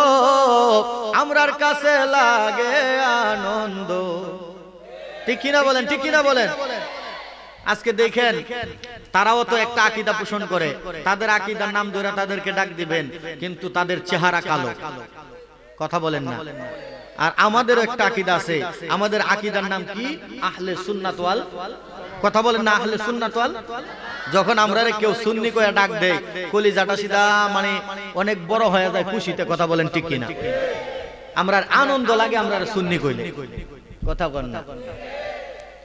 আমরার কাছে লাগে আনন্দ। ঠিক কিনা বলেন? ঠিক কিনা বলেন? আজকে দেখেন তারাও তো একটা আকীদা পোষণ করে, তাদের আকীদার নাম ধরে তাদেরকে ডাক দিবেন, কিন্তু তাদের চেহারা কালো। কথা বলেন না? আর আমাদেরও একটা আকীদা আছে, আমাদের আকীদার নাম কি? আহলে সুন্নাত ওয়াল। কথা বলেন না? আহলে সুন্নাত ওয়াল। যখন আমরা কেউ সুন্নি কইয়া ডাক দেয়, কলিজাটা সিধা মানে অনেক বড় হয়ে যায় খুশিতে। কথা বলেন ঠিক কিনা? আমরা আনন্দ লাগে আমরা সুন্নি কইলে। কথা বলেন না?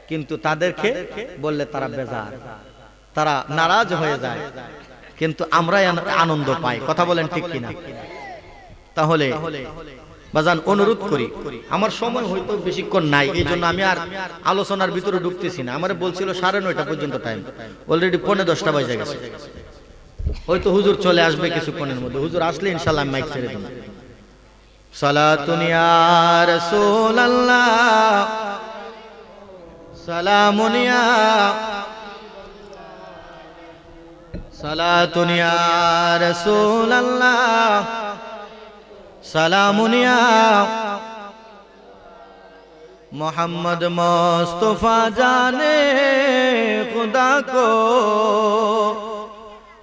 কিন্তু তাদেরকে বললে তারা বেজার, তারা নারাজ হয়ে যায়, কিন্তু আমরা আনন্দ পাই। কথা বলেন ঠিক কিনা? তাহলে বাজান অনুরোধ করি, আমার সময় হয়তো বেশিক্ষণ নাই, এই জন্য আমি আর আলোচনার ভিতরে ঢুকতেছি না। আমার বলছিল 9:30 পর্যন্ত টাইম, অলরেডি 9:45 বাজে গেছে। হয়তো হুজুর চলে আসবে কিছুক্ষণের মধ্যে। হুজুর আসলে ইনশাআল্লাহ আমি মাইক ছেড়ে দেব। সালাতুন ইয়া রাসূলুল্লাহ, সালামুন ইয়া, সালাতুন ইয়া রাসূলুল্লাহ, সালামুন ইয়া মোহাম্মদ মুস্তাফা জানে खुदा को,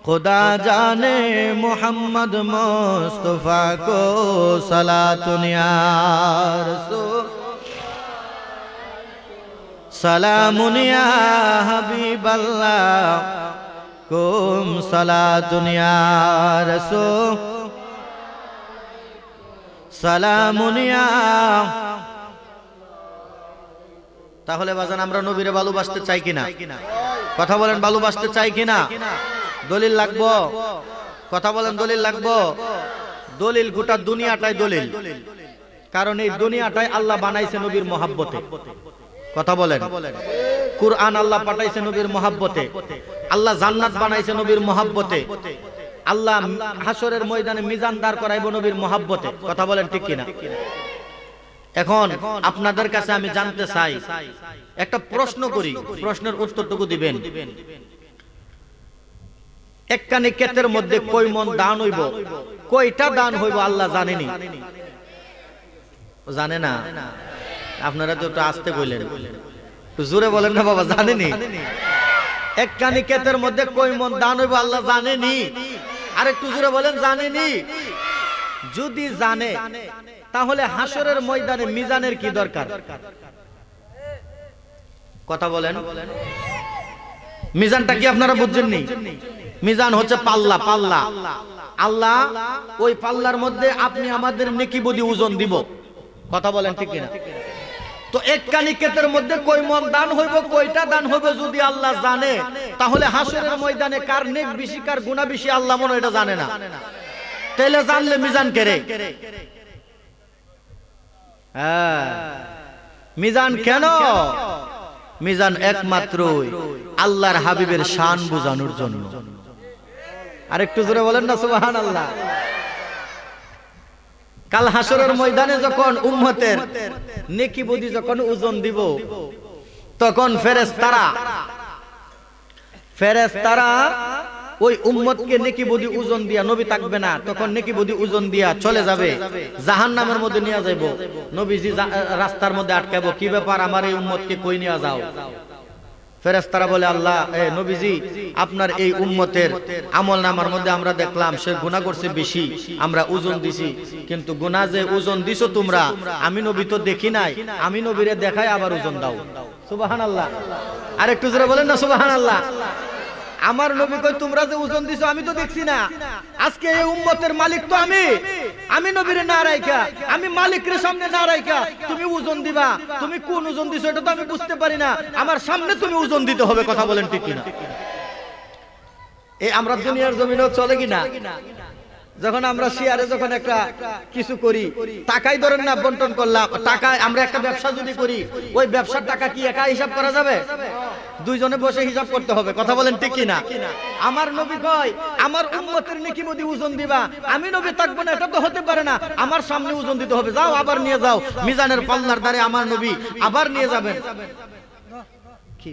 खुदा जाने मोहम्मद मुस्तफा को, सलातुन या रसूल, सलामुन या हबीबल्लाह कुम, सलातुन या रसूल, सलामुन या। তাহলে বাজান আমরা নবীরে ভালোবাসতে চাই কিনা? কথা বলেন, ভালোবাসতে চাই কিনা? দলিল লাগবো? কথা বলেন, দলিল লাগবো? দলিল গোটা দুনিয়াটাই দলিল, কারণ এই দুনিয়াটাই আল্লাহ বানাইছে নবীর মহাব্বতে। কথা বলেন, কুরআন আল্লাহ পাঠাইছে নবীর মহাব্বতে, আল্লাহ জান্নাত বানাইছে নবীর মহাব্বতে, আল্লাহ হাসরের ময়দানে মিজান দাঁড় করাইব নবীর মহাব্বতে। কথা বলেন ঠিক কিনা? এখন আপনাদের কাছে আমি জানতে চাই, একটা প্রশ্ন করি, প্রশ্নের উত্তরটুকু দিবেন। একখানি ক্ষেতের মধ্যে কয় মন ধান হইব, কয়টা ধান হইব আল্লাহ জানেনি? জানে না? আপনারা তো একটু আসতে কইলেন, একটু জোরে বলেন না বাবা, জানেনি? একখানি ক্ষেতের মধ্যে কয় মন ধান হইব আল্লাহ জানেনি? আর একটু জোরে বলেন, জানেনি? যদি জানে তাহলে হাসরের ময়দানে মিজানের কি দরকার? কথা বলেন। মিজানটা কি আপনারা বুঝছেননি? মিজান হচ্ছে পাল্লা, পাল্লা। আল্লাহ ওই পাল্লার মধ্যে আপনি আমাদের নেকি বদি ওজন দিব। কথা বলেন ঠিক কিনা? তো একখানি ক্ষেতের মধ্যে কয় মন দান হইব, কয়টা দান হইব যদি আল্লাহ জানে, তাহলে হাসরের ময়দানে কার নেক বেশি কার গুনাহ বেশি আল্লাহ মনে এটা জানে না? তাহলে জানলে মিজান কেরে? হ্যাঁ, মিজান কেন? মিজান একমাত্র আল্লাহর হাবিবের শান বোঝানোর জন্য। আর একটু জোরে বলেন না সুবহানাল্লাহ। কাল হাসরের ময়দানে যখন উম্মতের নেকি বদি যখন ওজন দিব, তখন ফেরেশতারা ওই উম্মতকে নেকি বদি ওজন দিয়া, নবী থাকবে না তখন, নেকি বদি ওজন দিয়া চলে যাবে, জাহান্নামের মধ্যে নিয়ে যাইব। নবীজি রাস্তার মধ্যে আটকাবো, কি ব্যাপার আমার এই উম্মতকে কই নিয়ে যাও? ফেরেশতারা বলে, আল্লাহ নবীজি আপনার এই উম্মতের আমলনামার মধ্যে আমরা দেখলাম সে গুনাহ করছে বেশি, আমরা ওজন দিছি, কিন্তু গুনাহ যে ওজন দিছো তোমরা, আমি নবী তো দেখি নাই, আমি নবীরে দেখাই আবার ওজন দাও। সুবহানাল্লাহ। আর একটু জোরে বলেন না সুবহানাল্লাহ। আমার নবী কই তোমরা যে ওজন দিছো আমি তো দেখছি না, আজকে এই উম্মতের মালিক তো আমি নবীরে না রাইখা, আমি মালিকের সামনে না রাইখা তুমি ওজন দিবা, তুমি কোন ওজন দিছো এটা তো আমি বুঝতে পারি না, আমার সামনে তুমি ওজন দিতে হবে। কথা বলেন ঠিক কিনা? এই আমরা দুনিয়ার জমিনেও চলে কিনা? যখন আমরা শেয়ারে যখন একটা কিছু করি, টাকাই ধরেন না বন্টন করলাম, টাকায় আমরা একটা ব্যবসা যদি করি, ওই ব্যবসার টাকা কি একা হিসাব করা যাবে? দুইজনে বসে হিসাব করতে হবে। কথা বলেন ঠিক কিনা? আমার নবী কয় আমার উম্মতের নেকি বদি ওজন দিবা, আমি নবী থাকবো না এটা তো হতে পারে না, আমার সামনে ওজন দিতে হবে। যাও আবার নিয়ে যাও, মিজানের পাল্লার দ্বারে আমার নবী আবার নিয়ে যাবেন। কি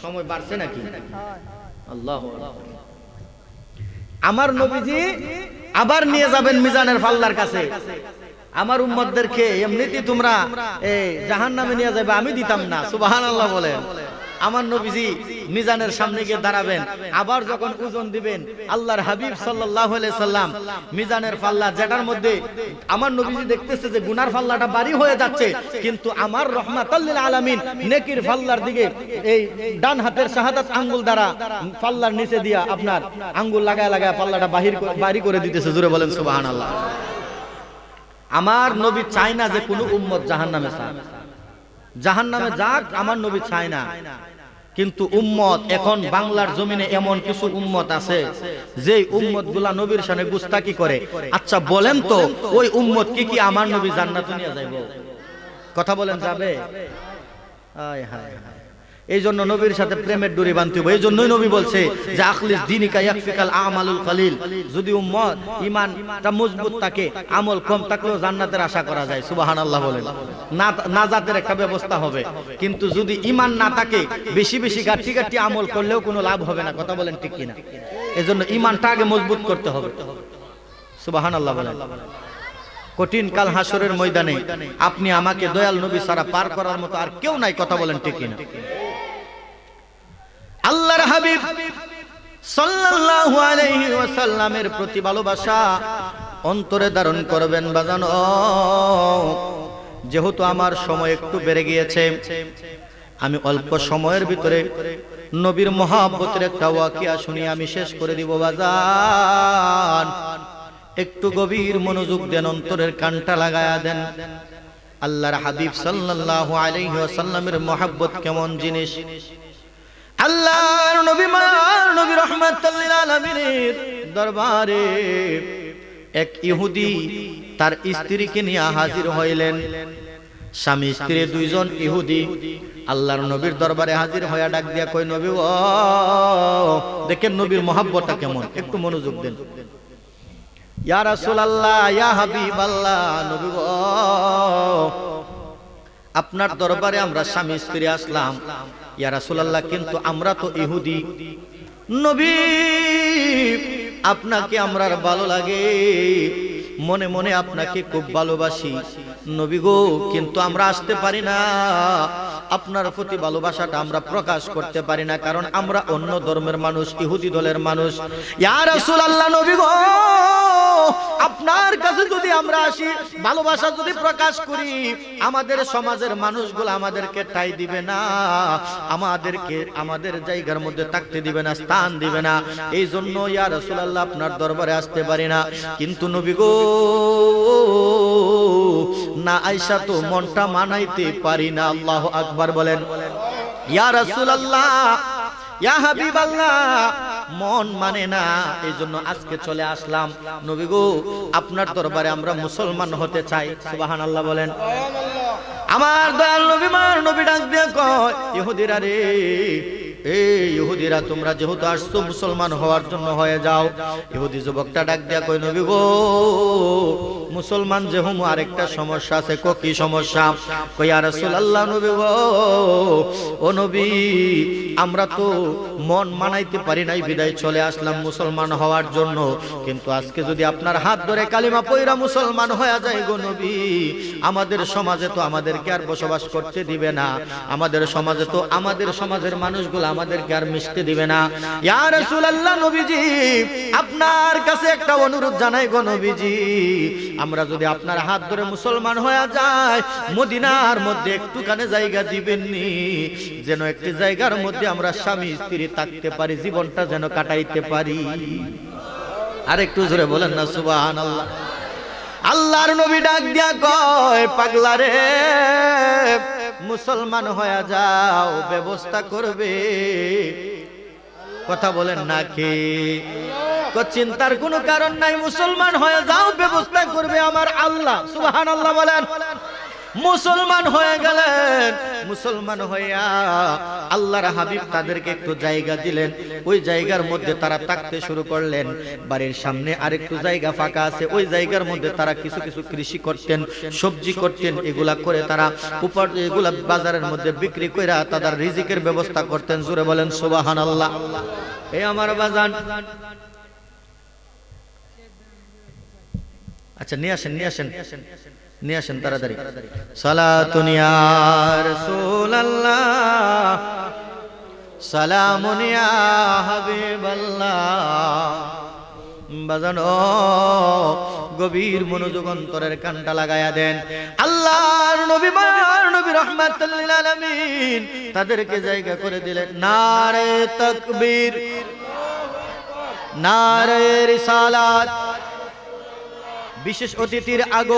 সময় বাড়ছে নাকি? আল্লাহু আকবার। আমার নবীজি আবার নিয়ে যাবেন মিজানের পাল্লার কাছে। আমার উম্মতদেরকে এমনিতেই তোমরা এই জাহান্নামে নিয়ে যাবে, আমি দিতাম না। সুবহানাল্লাহ বলেন। আমার নবীজি মিজানের সামনে গিয়ে দাঁড়াবেন, আবার যখন ওজন দিবেন, আল্লাহর হাবিব সাল্লাল্লাহু আলাইহি সাল্লাম মিজানের পাল্লা যেটার মধ্যে আমার নবীজি দেখতেছে যে গুনার পাল্লাটা ভারী হয়ে যাচ্ছে, কিন্তু আমার রাহমাতাল লিল আলামিন নেকির পাল্লার দিকে এই ডান হাতের শাহাদাত আঙ্গুল দ্বারা পাল্লার নিচে দিয়া আপনার আঙ্গুল লাগায় লাগায় পাল্লাটা বাহির করে দিতেছে। জোরে বলেন সুবহানাল্লাহ। আমার নবী চায় না যে কোনো উম্মত জাহান্নামে যাক, আমার নবী চায় না। কিন্তু উম্মত এখন বাংলার জমিনে এমন কিছু উম্মত আছে যে উম্মত গুলা নবীর শানে গুস্তাকি করে। আচ্ছা বলেন তো ওই উম্মত কি আমার নবী জান্নাতে নিয়ে যাইব? কথা বলেন যাবে? হায় হায় হায়। এই জন্য নবীর সাথে প্রেমের ডুরি বাঁধতে হবে। এই জন্যই নবী বলছে যে আখলিস দীনিকা ইয়াকফিকাল আমালুল কলিল। যদি উম্মত ঈমানটা মজবুত থাকে, আমল কম থাকলেও জান্নাতের আশা করা যায়। সুবহানাল্লাহ বলেন। নাজাতের একটা ব্যবস্থা হবে, কিন্তু যদি ঈমান না থাকে বেশি বেশি গাঁটি গাঁটি আমল করলেও কোনো লাভ হবে না। কথা বলেন ঠিক কিনা? এজন্য ঈমানটা আগে মজবুত করতে হবে। সুবহানাল্লাহ বলেন। কঠিন কাল হাসরের ময়দানে আপনি আমাকে দয়াল নবী ছাড়া পার করার মতো আর কেউ নাই। কথা বলেন ঠিক কিনা? আল্লাহর হাবিব সাল্লাল্লাহু আলাইহি ওয়াসাল্লামের প্রতি ভালোবাসা অন্তরে ধারণ করবেন বাজানো। যেহেতু আমার সময় একটু বেড়ে গিয়েছে, আমি অল্প সময়ের ভিতরে নবীর মহব্বতের একটা ওয়াকিয়া শুনিয়ে আমি শেষ করে দিব বাজান। একটু গভীর মনোযোগ দেন, অন্তরের কানটা লাগায়া দেন। আল্লাহর হাবিব সাল্লাল্লাহু আলাইহি ওয়াসাল্লামের মহব্বত কেমন জিনিস। আল্লাহর নবী নবী রাহমাতুল লিল আলামিনের দরবারে এক ইহুদি তার স্ত্রীকে নিয়ে হাজির হইলেন। স্বামী স্ত্রী দুইজন ইহুদি আল্লাহর নবীর দরবারে হাজির হয়ে ডাক দিয়া কই, নবী ও দেখেন নবীর মহব্বতটা কেমন, একটু মনোযোগ দেন। ইয়া রাসূলুল্লাহ, ইয়া হাবিবাল্লাহ, নবী গো, আপনার দরবারে আমরা স্বামী স্ত্রী আসলাম। ইয়া রাসূলুল্লাহ, কিন্তু আমরা তো ইহুদি। নবী, আপনাকে আমরার ভালো লাগে, মনে মনে আপনাকে খুব ভালোবাসি নবী গো, কিন্তু আমরা আসতে পারি না, আপনার প্রতি ভালোবাসাটা আমরা প্রকাশ করতে পারি না, কারণ আমরা অন্য ধর্মের মানুষ, ইহুদি দলের মানুষ। ইয়া রাসূলুল্লাহ, নবী গো, আপনার কাছে যদি আমরা আসি, ভালোবাসা যদি প্রকাশ করি, আমাদের সমাজের মানুষগুলো আমাদেরকে ঠাঁই দিবে না, আমাদেরকে আমাদের জায়গার মধ্যে থাকতে দিবে না, স্থান দিবে না। এই জন্য ইয়া রাসূলুল্লাহ, আপনার দরবারে আসতে পারি না। কিন্তু নবী গো, না আয়েশা তো মনটা মানাইতে পারি না। আল্লাহু আকবার বলেন। ইয়া রাসূলুল্লাহ, ইয়া হাবিবাল্লাহ, মন মানে না, এই জন্য আজকে চলে আসলাম। নবী গো, আপনার দরবারে আমরা মুসলমান হতে চাই। সুবহানাল্লাহ বলেন। আমার দয়াল নবী, মার নবী ডাক দিয়ে কয়, ইহুদিরা রে, এই ইহুদিরা, তোমরা যেহেতু আসছো মুসলমান হওয়ার জন্য হয়ে যাও। ইহুদি যুবকটা ডাক দিয়া কই, নবী গো, মুসলমান যে হমু আরেকটা সমস্যা আছে। কি সমস্যা? কই, ইয়া রাসূলুল্লাহ, নবী গো, ও নবী, আমরা তো মন মানাইতে পারি নাই, বিদায় চলে আসলাম মুসলমান হওয়ার জন্য। কিন্তু আজকে যদি আপনার হাত ধরে কালিমা পয়রা মুসলমান হয়ে যায় গো নবী, আমাদের সমাজে তো আমাদেরকে আর বসবাস করতে দিবে না, আমাদের সমাজে তো আমাদের সমাজের মানুষগুলো আমাদেরকে আর মিশতে দিবে না। ইয়া রাসূলুল্লাহ, নবীজি, আপনার কাছে একটা অনুরোধ জানাই গো নবীজি, আমরা যদি আপনার হাত ধরে মুসলমান হয়ে যায়, মদিনার মধ্যে একটুখানি জায়গা দিবেননি, যেন একটি জায়গার মধ্যে আমরা স্বামী স্ত্রী থাকতে পারি, জীবনটা যেন কাটাইতে পারি। আর একটু জোরে বলেন না সুবহানাল্লাহ। আল্লাহর নবী ডাক দিয়া কয়, পাগলা রে, মুসলমান হয়ে যাও, ব্যবস্থা করবে। কথা বলেন নাকি? চিন্তার কোনো কারণ নাই, মুসলমান হয়ে যাও, ব্যবস্থা করবে আমার আল্লাহ। সুবহানাল্লাহ বলেন। মুসলমান হয়ে গেলেন। মুসলমান হইয়া আল্লাহর হাবিব তাদেরকে একটু জায়গা দিলেন, ওই জায়গার মধ্যে তারা থাকতে শুরু করলেন। বাড়ির সামনে আরেকটু জায়গা ফাঁকা আছে, ওই জায়গার মধ্যে তারা কিছু কিছু কৃষি করতেন, সবজি করতেন। এগুলা করে তারা এগুলা বাজারের মধ্যে বিক্রি করে তাদের রিজিকের ব্যবস্থা করতেন। জোরে বলেন সুবহানাল্লাহ। এই আমার বাজান, আচ্ছা নিয়ে আসেন, নিয়ে আসেন, নিয়ে আসেন তাড়াতাড়ি। সালাতুন ইয়া রাসূলুল্লাহ, সালামুন ইয়া হাবিবাল্লাহ। বাজানো, গভীর মনোযোগ অন্তরের কানটা লাগায়া দেন। আল্লাহর নবী, মার নবী রাহমাতুল লিল আলামিন তাদেরকে জায়গা করে দিলেন। নারে তাকবীর, নারে রিসালাত। বিশেষ অতিথির আগমন।